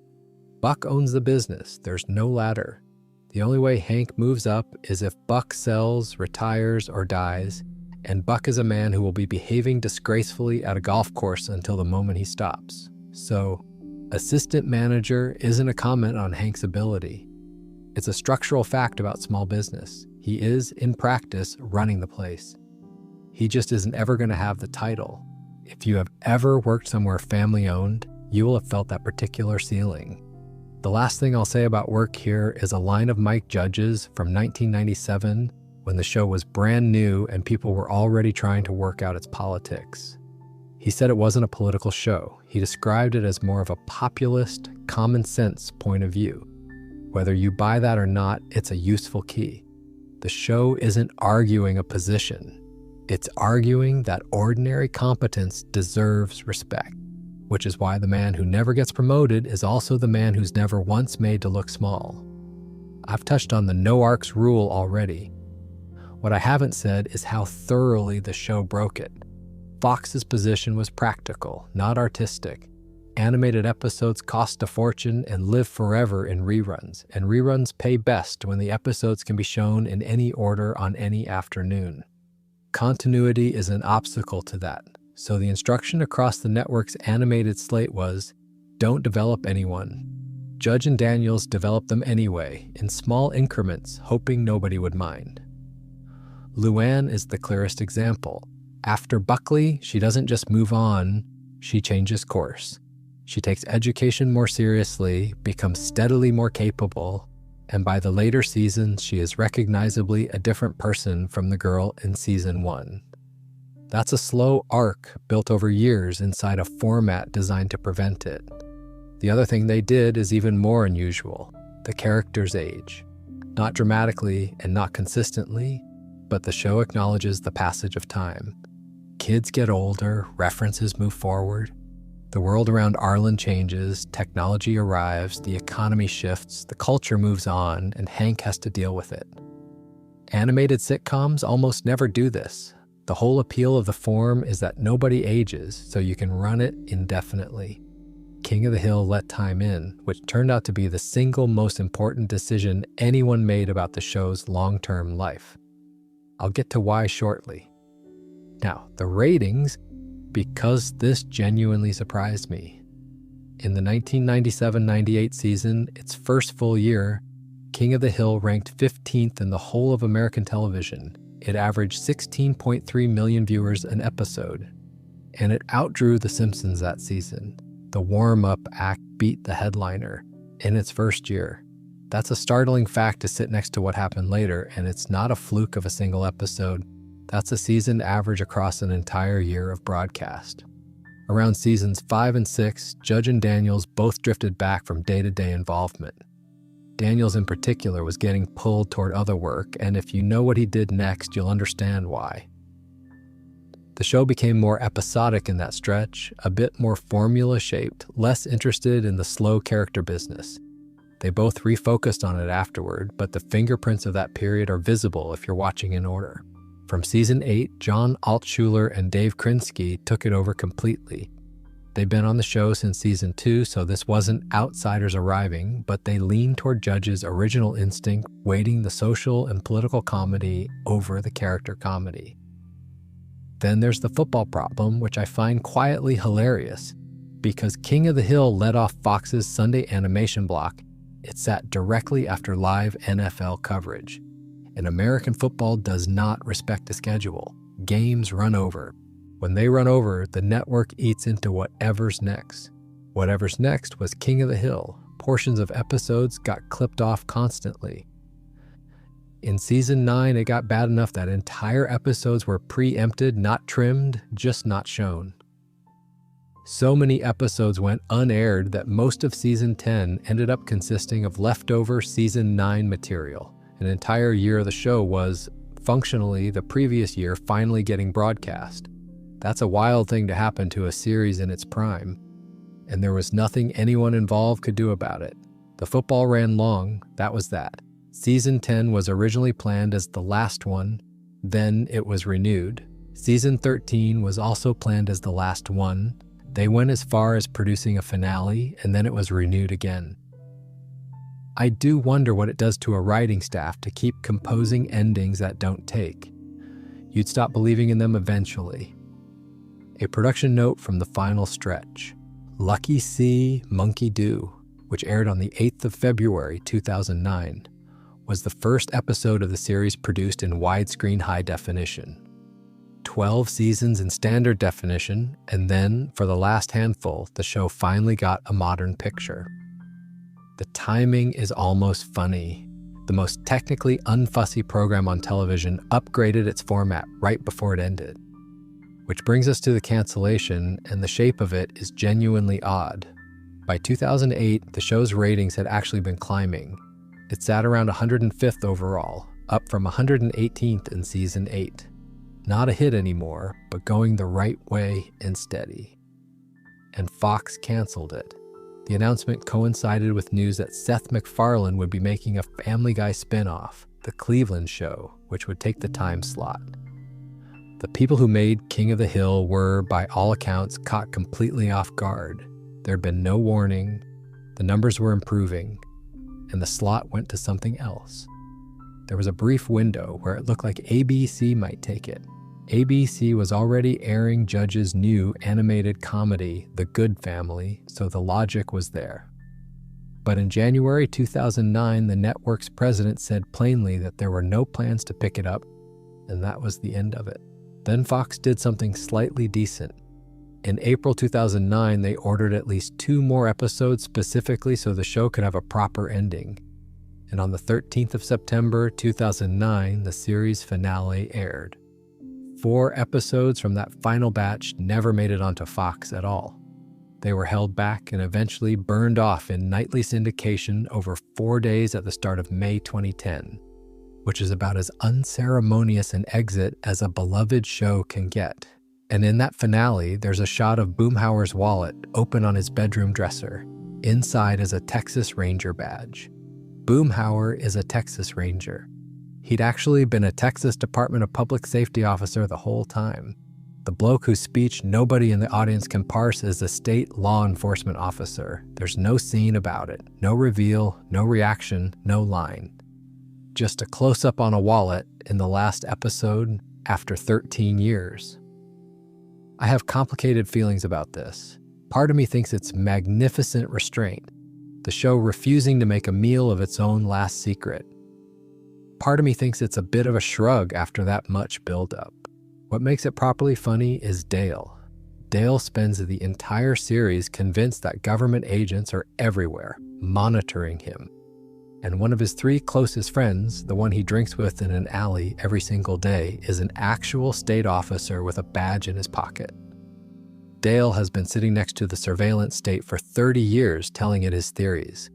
Buck owns the business. There's no ladder. The only way Hank moves up is if Buck sells, retires, or dies, and Buck is a man who will be behaving disgracefully at a golf course until the moment he stops. So, assistant manager isn't a comment on Hank's ability. It's a structural fact about small business. He is, in practice, running the place. He just isn't ever going to have the title. If you have ever worked somewhere family-owned, you will have felt that particular ceiling. The last thing I'll say about work here is a line of Mike Judge's from 1997 when the show was brand new and people were already trying to work out its politics. He said it wasn't a political show. He described it as more of a populist, common sense point of view. Whether you buy that or not, it's a useful key. The show isn't arguing a position. It's arguing that ordinary competence deserves respect, which is why the man who never gets promoted is also the man who's never once made to look small. I've touched on the no arcs rule already. What I haven't said is how thoroughly the show broke it. Fox's position was practical, not artistic. Animated episodes cost a fortune and live forever in reruns, and reruns pay best when the episodes can be shown in any order on any afternoon. Continuity is an obstacle to that. So the instruction across the network's animated slate was, don't develop anyone. Judge and Daniels developed them anyway, in small increments, hoping nobody would mind. Luann is the clearest example. After Buckley, she doesn't just move on, she changes course. She takes education more seriously, becomes steadily more capable, and by the later seasons, she is recognizably a different person from the girl in season 1. That's a slow arc built over years inside a format designed to prevent it. The other thing they did is even more unusual. The characters age. Not dramatically and not consistently, but the show acknowledges the passage of time. Kids get older, references move forward. The world around Arlen changes, technology arrives, the economy shifts, the culture moves on, and Hank has to deal with it. Animated sitcoms almost never do this. The whole appeal of the form is that nobody ages, so you can run it indefinitely. King of the Hill let time in, which turned out to be the single most important decision anyone made about the show's long-term life. I'll get to why shortly. Now, the ratings, because this genuinely surprised me. In the 1997-98 season, its first full year, King of the Hill ranked 15th in the whole of American television. It averaged 16.3 million viewers an episode, and it outdrew The Simpsons that season. The warm-up act beat the headliner in its first year. That's a startling fact to sit next to what happened later, and it's not a fluke of a single episode. That's a seasoned average across an entire year of broadcast. Around seasons 5 and 6, Judge and Daniels both drifted back from day-to-day involvement. Daniels in particular was getting pulled toward other work, and if you know what he did next, you'll understand why. The show became more episodic in that stretch, a bit more formula-shaped, less interested in the slow character business. They both refocused on it afterward, but the fingerprints of that period are visible if you're watching in order. From season 8, John Altshuler and Dave Krinsky took it over completely. They've been on the show since season 2, so this wasn't outsiders arriving, but they leaned toward Judge's original instinct, weighting the social and political comedy over the character comedy. Then there's the football problem, which I find quietly hilarious. Because King of the Hill led off Fox's Sunday animation block, it sat directly after live NFL coverage. And American football does not respect a schedule. Games run over. When they run over, the network eats into whatever's next. Whatever's next was King of the Hill. Portions of episodes got clipped off constantly. In season 9, it got bad enough that entire episodes were preempted, not trimmed, just not shown. So many episodes went unaired that most of season 10 ended up consisting of leftover season 9 material. An entire year of the show was functionally the previous year finally getting broadcast. That's a wild thing to happen to a series in its prime, and there was nothing anyone involved could do about it. The football ran long, that was that. Season 10 was originally planned as the last one, then it was renewed. Season 13 was also planned as the last one. They went as far as producing a finale, and then it was renewed again. I do wonder what it does to a writing staff to keep composing endings that don't take. You'd stop believing in them eventually. A production note from the final stretch. Lucky C, Monkey Do, which aired on the 8th of February 2009, was the first episode of the series produced in widescreen high definition. 12 seasons in standard definition, and then, for the last handful, the show finally got a modern picture. The timing is almost funny. The most technically unfussy program on television upgraded its format right before it ended. Which brings us to the cancellation, and the shape of it is genuinely odd. By 2008, the show's ratings had actually been climbing. It sat around 105th overall, up from 118th in season 8. Not a hit anymore, but going the right way and steady. And Fox canceled it. The announcement coincided with news that Seth MacFarlane would be making a Family Guy spin-off, The Cleveland Show, which would take the time slot. The people who made King of the Hill were, by all accounts, caught completely off guard. There had been no warning, the numbers were improving, and the slot went to something else. There was a brief window where it looked like ABC might take it. ABC was already airing Judge's new animated comedy, The Good Family, so the logic was there. But in January 2009, the network's president said plainly that there were no plans to pick it up, and that was the end of it. Then Fox did something slightly decent. In April 2009, they ordered at least 2 more episodes specifically so the show could have a proper ending. And on the 13th of September 2009, the series finale aired. 4 episodes from that final batch never made it onto Fox at all. They were held back and eventually burned off in nightly syndication over 4 days at the start of May 2010, which is about as unceremonious an exit as a beloved show can get. And in that finale, there's a shot of Boomhauer's wallet open on his bedroom dresser. Inside is a Texas Ranger badge. Boomhauer is a Texas Ranger. He'd actually been a Texas Department of Public Safety officer the whole time. The bloke whose speech nobody in the audience can parse is a state law enforcement officer. There's no scene about it, no reveal, no reaction, no line. Just a close-up on a wallet in the last episode after 13 years. I have complicated feelings about this. Part of me thinks it's magnificent restraint, the show refusing to make a meal of its own last secret. Part of me thinks it's a bit of a shrug after that much buildup. What makes it properly funny is Dale. Dale spends the entire series convinced that government agents are everywhere, monitoring him. And one of his 3 closest friends, the one he drinks with in an alley every single day, is an actual state officer with a badge in his pocket. Dale has been sitting next to the surveillance state for 30 years telling it his theories.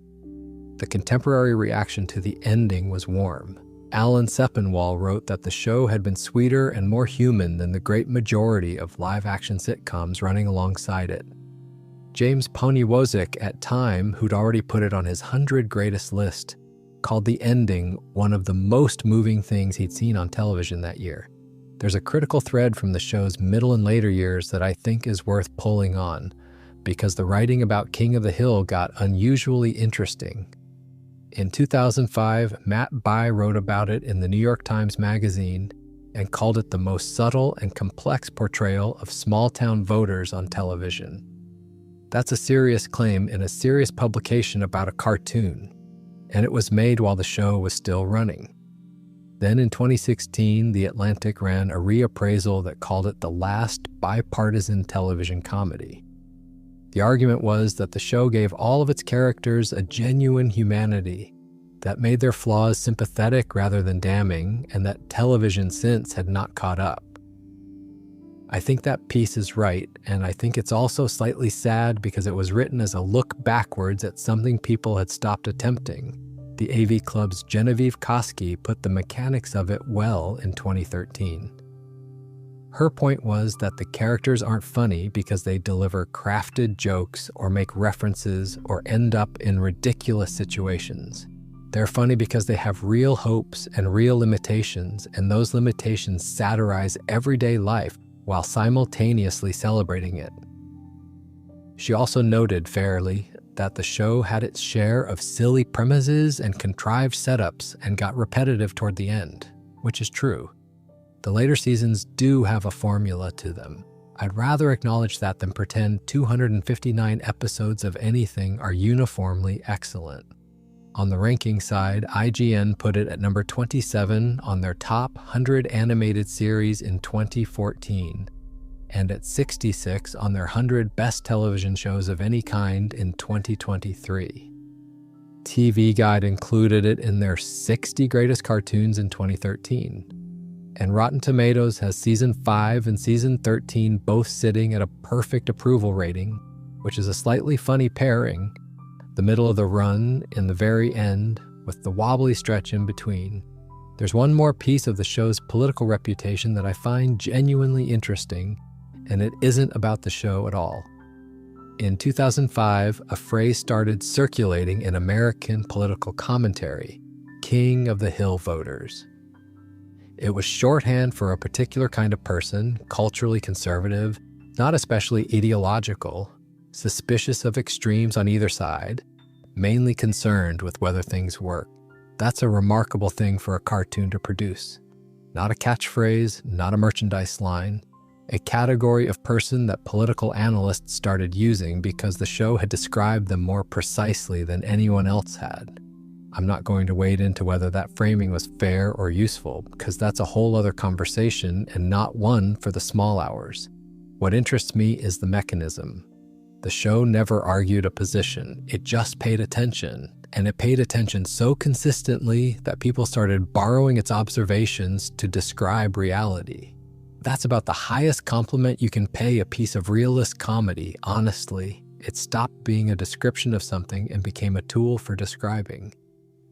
The contemporary reaction to the ending was warm. Alan Sepinwall wrote that the show had been sweeter and more human than the great majority of live-action sitcoms running alongside it. James Poniwozik at Time, who'd already put it on his 100 greatest list, called the ending one of the most moving things he'd seen on television that year. There's a critical thread from the show's middle and later years that I think is worth pulling on, because the writing about King of the Hill got unusually interesting. In 2005, Matt Bai wrote about it in the New York Times Magazine and called it the most subtle and complex portrayal of small-town voters on television. That's a serious claim in a serious publication about a cartoon, and it was made while the show was still running. Then in 2016, The Atlantic ran a reappraisal that called it the last bipartisan television comedy. The argument was that the show gave all of its characters a genuine humanity that made their flaws sympathetic rather than damning, and that television since had not caught up. I think that piece is right, and I think it's also slightly sad because it was written as a look backwards at something people had stopped attempting. The AV Club's Genevieve Koski put the mechanics of it well in 2013. Her point was that the characters aren't funny because they deliver crafted jokes or make references or end up in ridiculous situations. They're funny because they have real hopes and real limitations, and those limitations satirize everyday life while simultaneously celebrating it. She also noted fairly that the show had its share of silly premises and contrived setups and got repetitive toward the end, which is true. The later seasons do have a formula to them. I'd rather acknowledge that than pretend 259 episodes of anything are uniformly excellent. On the ranking side, IGN put it at number 27 on their top 100 animated series in 2014, and at 66 on their 100 best television shows of any kind in 2023. TV Guide included it in their 60 greatest cartoons in 2013. And Rotten Tomatoes has Season 5 and Season 13 both sitting at a perfect approval rating, which is a slightly funny pairing, the middle of the run in the very end with the wobbly stretch in between. There's one more piece of the show's political reputation that I find genuinely interesting, and it isn't about the show at all. In 2005, a phrase started circulating in American political commentary, King of the Hill voters. It was shorthand for a particular kind of person, culturally conservative, not especially ideological, suspicious of extremes on either side, mainly concerned with whether things work. That's a remarkable thing for a cartoon to produce. Not a catchphrase, not a merchandise line, a category of person that political analysts started using because the show had described them more precisely than anyone else had. I'm not going to wade into whether that framing was fair or useful, because that's a whole other conversation and not one for the small hours. What interests me is the mechanism. The show never argued a position, it just paid attention, and it paid attention so consistently that people started borrowing its observations to describe reality. That's about the highest compliment you can pay a piece of realist comedy, honestly. It stopped being a description of something and became a tool for describing.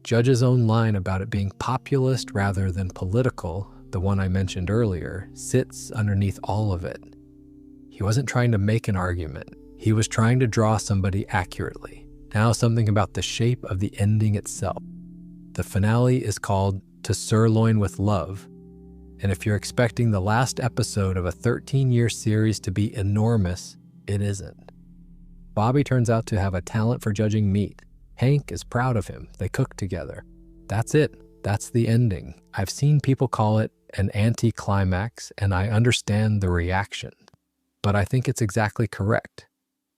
Judge's own line about it being populist rather than political, the one I mentioned earlier, sits underneath all of it. He wasn't trying to make an argument. He was trying to draw somebody accurately. Now something about the shape of the ending itself. The finale is called To Sirloin with Love, and if you're expecting the last episode of a 13-year series to be enormous, it isn't. Bobby turns out to have a talent for judging meat. Hank is proud of him. They cook together. That's it. That's the ending. I've seen people call it an anti-climax, and I understand the reaction. But I think it's exactly correct.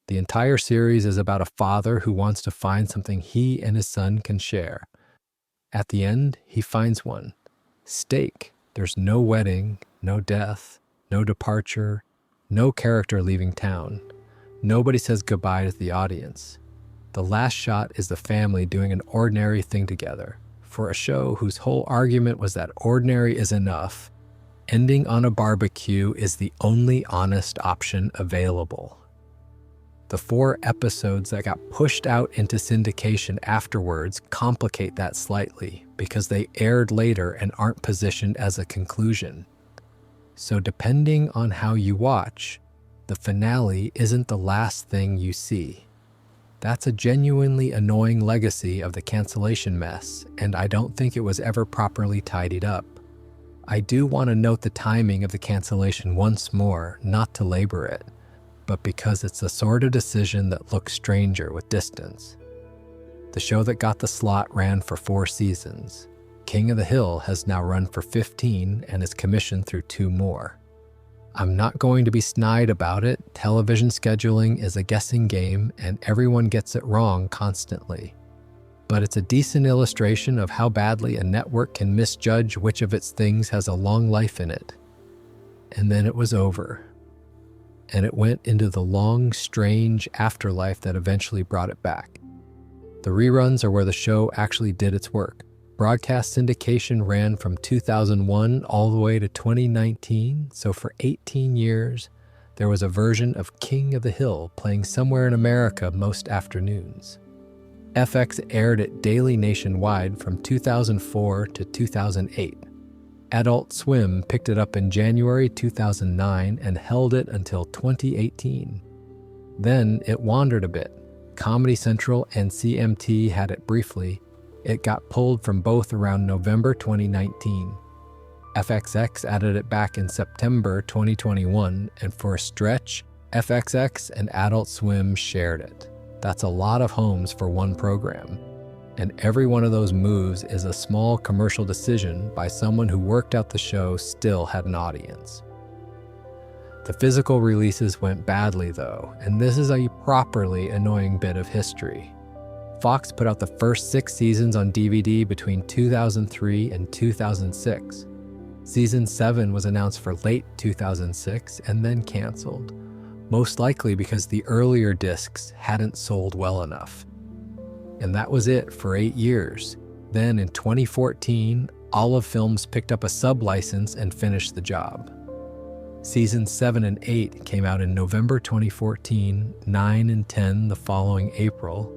The entire series is about a father who wants to find something he and his son can share. At the end, he finds one. Steak. There's no wedding, no death, no departure, no character leaving town. Nobody says goodbye to the audience. The last shot is the family doing an ordinary thing together. For a show whose whole argument was that ordinary is enough, ending on a barbecue is the only honest option available. The 4 episodes that got pushed out into syndication afterwards complicate that slightly because they aired later and aren't positioned as a conclusion. So depending on how you watch, the finale isn't the last thing you see. That's a genuinely annoying legacy of the cancellation mess, and I don't think it was ever properly tidied up. I do want to note the timing of the cancellation once more, not to labor it, but because it's the sort of decision that looks stranger with distance. The show that got the slot ran for 4 seasons. King of the Hill has now run for 15 and is commissioned through 2 more. I'm not going to be snide about it. Television scheduling is a guessing game and everyone gets it wrong constantly. But it's a decent illustration of how badly a network can misjudge which of its things has a long life in it. And then it was over. And it went into the long, strange afterlife that eventually brought it back. The reruns are where the show actually did its work. Broadcast syndication ran from 2001 all the way to 2019, so for 18 years, there was a version of King of the Hill playing somewhere in America most afternoons. FX aired it daily nationwide from 2004 to 2008. Adult Swim picked it up in January 2009 and held it until 2018. Then it wandered a bit. Comedy Central and CMT had it briefly. It got pulled from both around November 2019. FXX added it back in September 2021, and for a stretch, FXX and Adult Swim shared it. That's a lot of homes for one program. And every one of those moves is a small commercial decision by someone who worked out the show still had an audience. The physical releases went badly though, and this is a properly annoying bit of history. Fox put out the first 6 seasons on DVD between 2003 and 2006. Season 7 was announced for late 2006 and then canceled, most likely because the earlier discs hadn't sold well enough. And that was it for 8 years. Then in 2014, Olive Films picked up a sub-license and finished the job. Seasons 7 and 8 came out in November 2014, 9 and 10 the following April,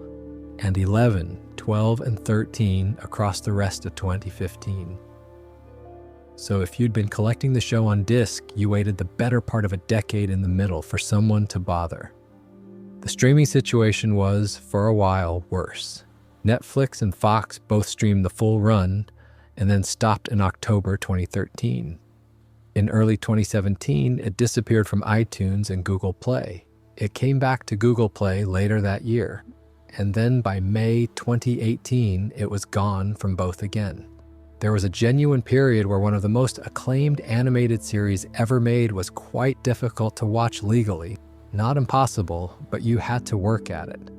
and 11, 12, and 13 across the rest of 2015. So if you'd been collecting the show on disc, you waited the better part of a decade in the middle for someone to bother. The streaming situation was, for a while, worse. Netflix and Fox both streamed the full run and then stopped in October 2013. In early 2017, it disappeared from iTunes and Google Play. It came back to Google Play later that year, and then by May 2018, it was gone from both again. There was a genuine period where one of the most acclaimed animated series ever made was quite difficult to watch legally. Not impossible, but you had to work at it.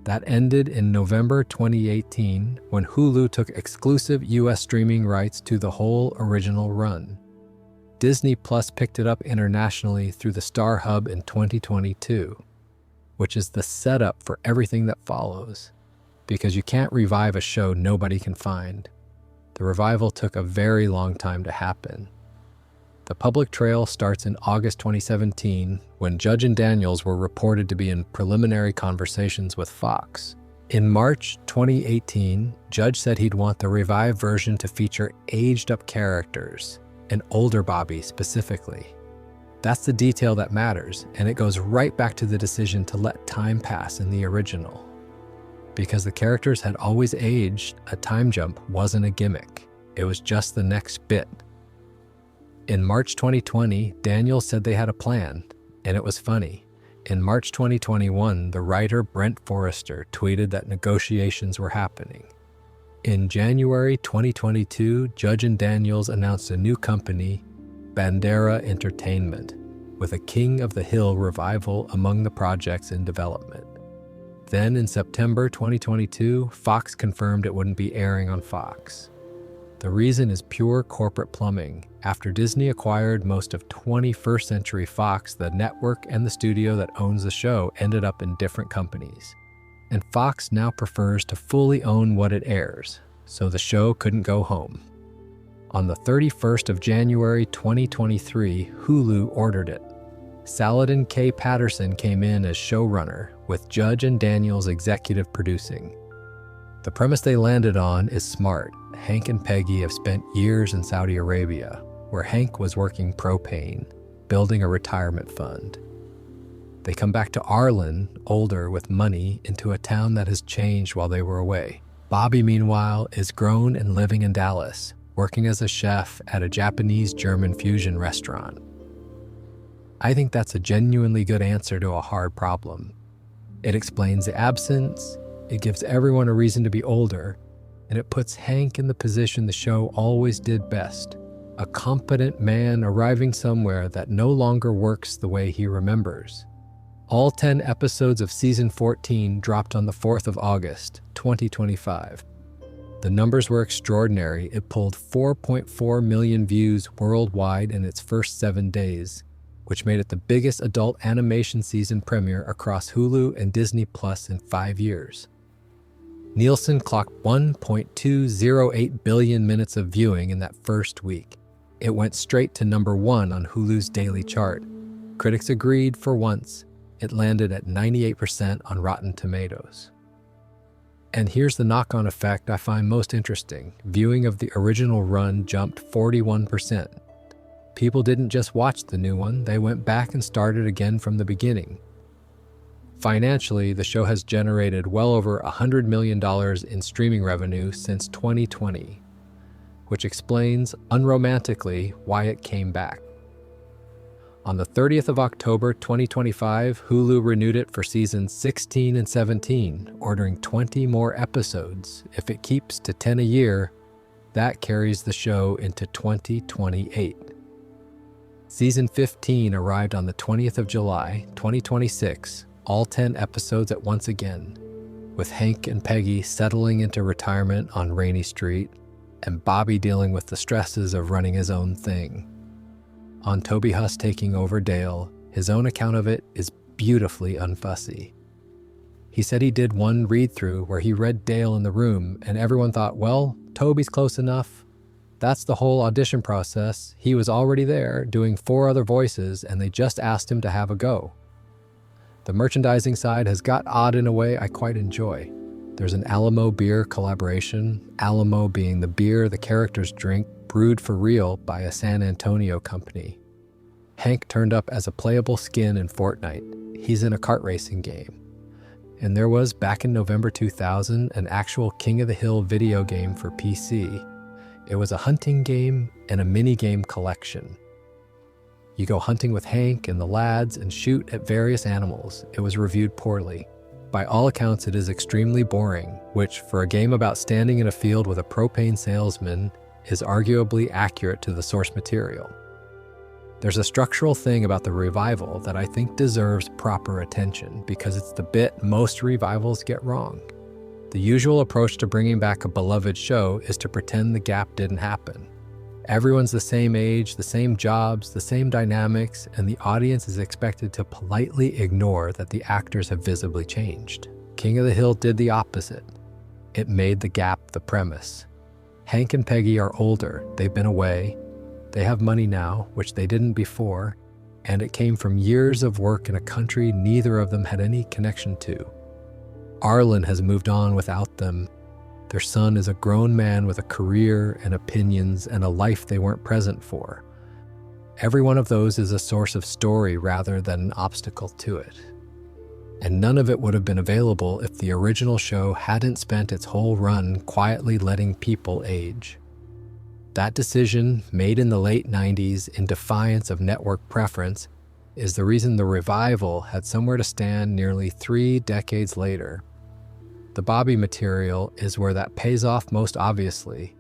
That ended in November 2018 when Hulu took exclusive US streaming rights to the whole original run. Disney Plus picked it up internationally through the Star Hub in 2022, which is the setup for everything that follows, because you can't revive a show nobody can find. The revival took a very long time to happen. The public trail starts in August 2017 when Judge and Daniels were reported to be in preliminary conversations with Fox. In March 2018, Judge said he'd want the revived version to feature aged-up characters, and older Bobby specifically. That's the detail that matters, and it goes right back to the decision to let time pass in the original. Because the characters had always aged, a time jump wasn't a gimmick. It was just the next bit. In March 2020, Daniels said they had a plan, and it was funny. In March 2021, the writer Brent Forrester tweeted that negotiations were happening. In January 2022, Judge and Daniels announced a new company, Bandera Entertainment, with a King of the Hill revival among the projects in development. Then in September 2022, Fox confirmed it wouldn't be airing on Fox. The reason is pure corporate plumbing. After Disney acquired most of 21st Century Fox, the network and the studio that owns the show ended up in different companies. And Fox now prefers to fully own what it airs, so the show couldn't go home. On the 31st of January 2023, Hulu ordered it. Saladin K. Patterson came in as showrunner, with Judge and Daniels executive producing. The premise they landed on is smart. Hank and Peggy have spent years in Saudi Arabia, where Hank was working Propane, building a retirement fund. They come back to Arlen, older with money, into a town that has changed while they were away. Bobby, meanwhile, is grown and living in Dallas, working as a chef at a Japanese-German fusion restaurant. I think that's a genuinely good answer to a hard problem. It explains the absence, it gives everyone a reason to be older, and it puts Hank in the position the show always did best, a competent man arriving somewhere that no longer works the way he remembers. All 10 episodes of Season 14 dropped on the 4th of August, 2025. The numbers were extraordinary. It pulled 4.4 million views worldwide in its first 7 days, which made it the biggest adult animation season premiere across Hulu and Disney Plus in 5 years. Nielsen clocked 1.208 billion minutes of viewing in that first week. It went straight to number 1 on Hulu's daily chart. Critics agreed for once. It landed at 98% on Rotten Tomatoes. And here's the knock-on effect I find most interesting. Viewing of the original run jumped 41%. People didn't just watch the new one, they went back and started again from the beginning. Financially, the show has generated well over $100 million in streaming revenue since 2020, which explains, unromantically, why it came back. On the 30th of October 2025, Hulu renewed it for seasons 16 and 17, ordering 20 more episodes. If it keeps to 10 a year, that carries the show into 2028. Season 15 arrived on the 20th of July, 2026, all 10 episodes at once again, with Hank and Peggy settling into retirement on Rainey Street, and Bobby dealing with the stresses of running his own thing. On Toby Huss taking over Dale, his own account of it is beautifully unfussy. He said he did one read-through where he read Dale in the room, and everyone thought, well, Toby's close enough. That's the whole audition process. He was already there, doing 4 other voices, and they just asked him to have a go. The merchandising side has got odd in a way I quite enjoy. There's an Alamo beer collaboration, Alamo being the beer the characters drink, brewed for real by a San Antonio company. Hank turned up as a playable skin in Fortnite. He's in a kart racing game. And there was, back in November 2000, an actual King of the Hill video game for PC. It was a hunting game and a mini-game collection. You go hunting with Hank and the lads and shoot at various animals. It was reviewed poorly. By all accounts, it is extremely boring, which, for a game about standing in a field with a propane salesman, is arguably accurate to the source material. There's a structural thing about the revival that I think deserves proper attention because it's the bit most revivals get wrong. The usual approach to bringing back a beloved show is to pretend the gap didn't happen. Everyone's the same age, the same jobs, the same dynamics, and the audience is expected to politely ignore that the actors have visibly changed. King of the Hill did the opposite. It made the gap the premise. Hank and Peggy are older, they've been away, they have money now, which they didn't before, and it came from years of work in a country neither of them had any connection to. Arlen has moved on without them. Their son is a grown man with a career and opinions and a life they weren't present for. Every one of those is a source of story rather than an obstacle to it. And none of it would have been available if the original show hadn't spent its whole run quietly letting people age. That decision, made in the late 90s in defiance of network preference, is the reason the revival had somewhere to stand nearly 3 decades later. The Bobby material is where that pays off most obviously.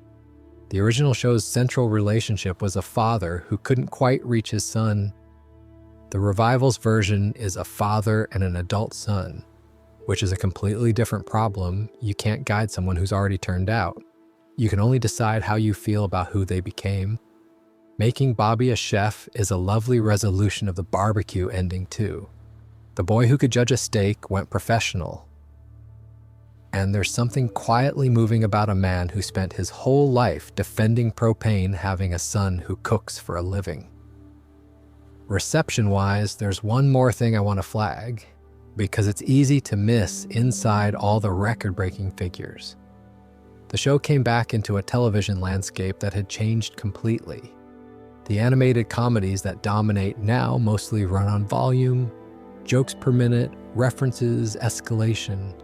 The original show's central relationship was a father who couldn't quite reach his son. The revival's version is a father and an adult son, which is a completely different problem. You can't guide someone who's already turned out. You can only decide how you feel about who they became. Making Bobby a chef is a lovely resolution of the barbecue ending too. The boy who could judge a steak went professional. And there's something quietly moving about a man who spent his whole life defending Propane having a son who cooks for a living. Reception-wise, there's one more thing I want to flag, because it's easy to miss inside all the record-breaking figures. The show came back into a television landscape that had changed completely. The animated comedies that dominate now mostly run on volume, jokes per minute, references, escalation.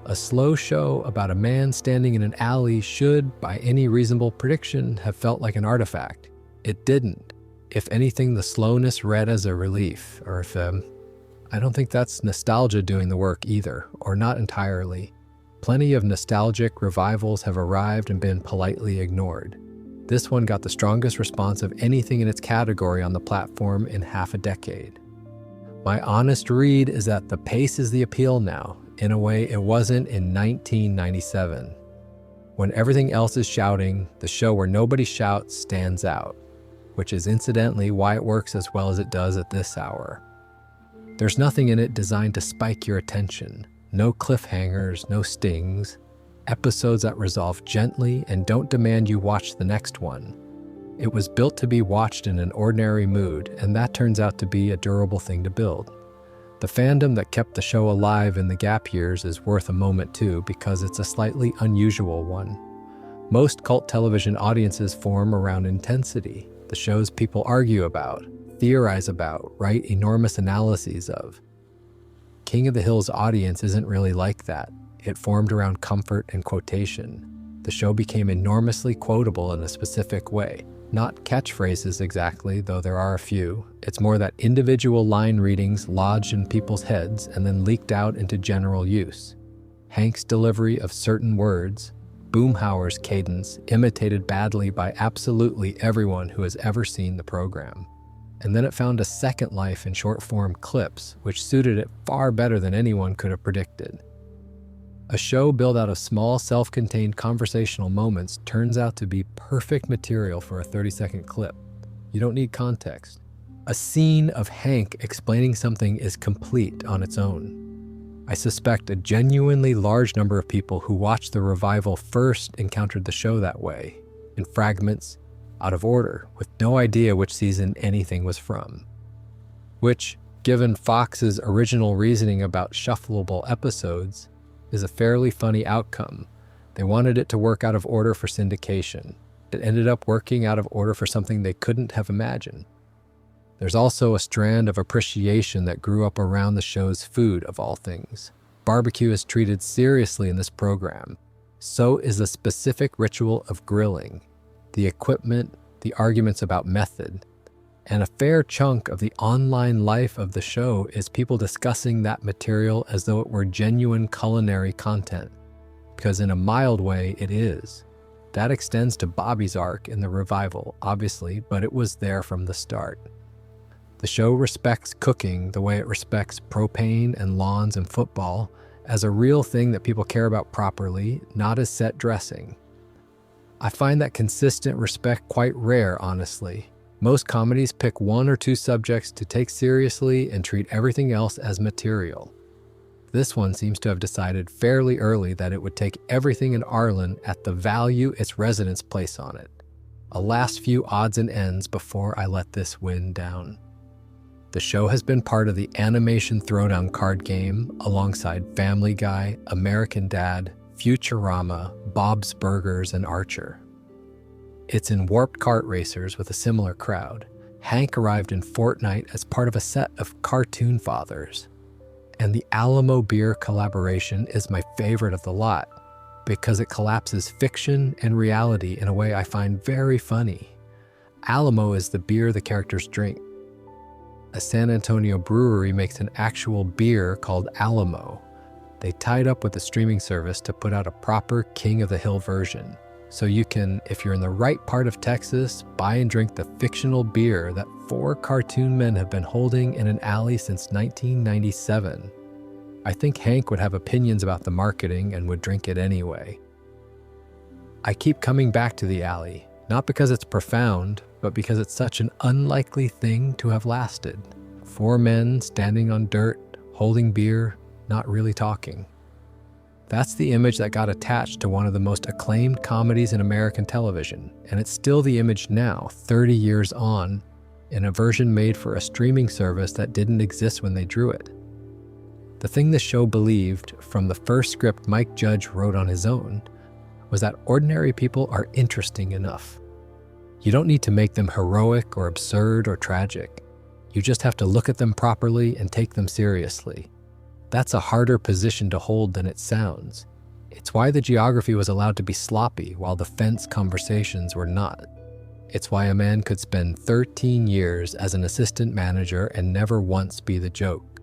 A slow show about a man standing in an alley should, by any reasonable prediction, have felt like an artifact. It didn't. If anything, the slowness read as a relief, or if, I don't think that's nostalgia doing the work either, or not entirely. Plenty of nostalgic revivals have arrived and been politely ignored. This one got the strongest response of anything in its category on the platform in half a decade. My honest read is that the pace is the appeal now, in a way it wasn't in 1997. When everything else is shouting, the show where nobody shouts stands out, which is incidentally why it works as well as it does at this hour. There's nothing in it designed to spike your attention. No cliffhangers, no stings. Episodes that resolve gently and don't demand you watch the next one. It was built to be watched in an ordinary mood, and that turns out to be a durable thing to build. The fandom that kept the show alive in the gap years is worth a moment too, because it's a slightly unusual one. Most cult television audiences form around intensity, the shows people argue about, theorize about, write enormous analyses of. King of the Hill's audience isn't really like that. It formed around comfort and quotation. The show became enormously quotable in a specific way. Not catchphrases exactly, though there are a few. It's more that individual line readings lodged in people's heads and then leaked out into general use. Hank's delivery of certain words, Boomhauer's cadence, imitated badly by absolutely everyone who has ever seen the program. And then it found a second life in short-form clips, which suited it far better than anyone could have predicted. A show built out of small, self-contained conversational moments turns out to be perfect material for a 30-second clip. You don't need context. A scene of Hank explaining something is complete on its own. I suspect a genuinely large number of people who watched the revival first encountered the show that way, in fragments, out of order, with no idea which season anything was from. Which, given Fox's original reasoning about shuffleable episodes, is a fairly funny outcome. They wanted it to work out of order for syndication. It ended up working out of order for something they couldn't have imagined. There's also a strand of appreciation that grew up around the show's food, of all things. Barbecue is treated seriously in this program. So is the specific ritual of grilling, the equipment, the arguments about method. And a fair chunk of the online life of the show is people discussing that material as though it were genuine culinary content, because in a mild way it is. That extends to Bobby's arc in the revival, obviously, but it was there from the start. The show respects cooking the way it respects propane and lawns and football as a real thing that people care about properly, not as set dressing. I find that consistent respect quite rare, honestly. Most comedies pick one or two subjects to take seriously and treat everything else as material. This one seems to have decided fairly early that it would take everything in Arlen at the value its residents place on it. A last few odds and ends before I let this win down. The show has been part of the animation throwdown card game alongside Family Guy, American Dad, Futurama, Bob's Burgers, and Archer. It's in Warped Kart Racers with a similar crowd. Hank arrived in Fortnite as part of a set of cartoon fathers. And the Alamo beer collaboration is my favorite of the lot because it collapses fiction and reality in a way I find very funny. Alamo is the beer the characters drink. A San Antonio brewery makes an actual beer called Alamo. They tied up with the streaming service to put out a proper King of the Hill version. So you can, if you're in the right part of Texas, buy and drink the fictional beer that 4 cartoon men have been holding in an alley since 1997. I think Hank would have opinions about the marketing and would drink it anyway. I keep coming back to the alley, not because it's profound, but because it's such an unlikely thing to have lasted. 4 men standing on dirt, holding beer, not really talking. That's the image that got attached to one of the most acclaimed comedies in American television, and it's still the image now, 30 years on, in a version made for a streaming service that didn't exist when they drew it. The thing the show believed, from the first script Mike Judge wrote on his own, was that ordinary people are interesting enough. You don't need to make them heroic or absurd or tragic. You just have to look at them properly and take them seriously. That's a harder position to hold than it sounds. It's why the geography was allowed to be sloppy while the fence conversations were not. It's why a man could spend 13 years as an assistant manager and never once be the joke.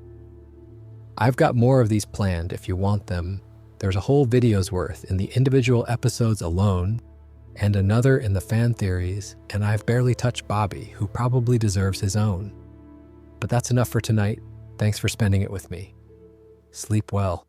I've got more of these planned if you want them. There's a whole video's worth in the individual episodes alone, and another in the fan theories, and I've barely touched Bobby, who probably deserves his own. But that's enough for tonight. Thanks for spending it with me. Sleep well.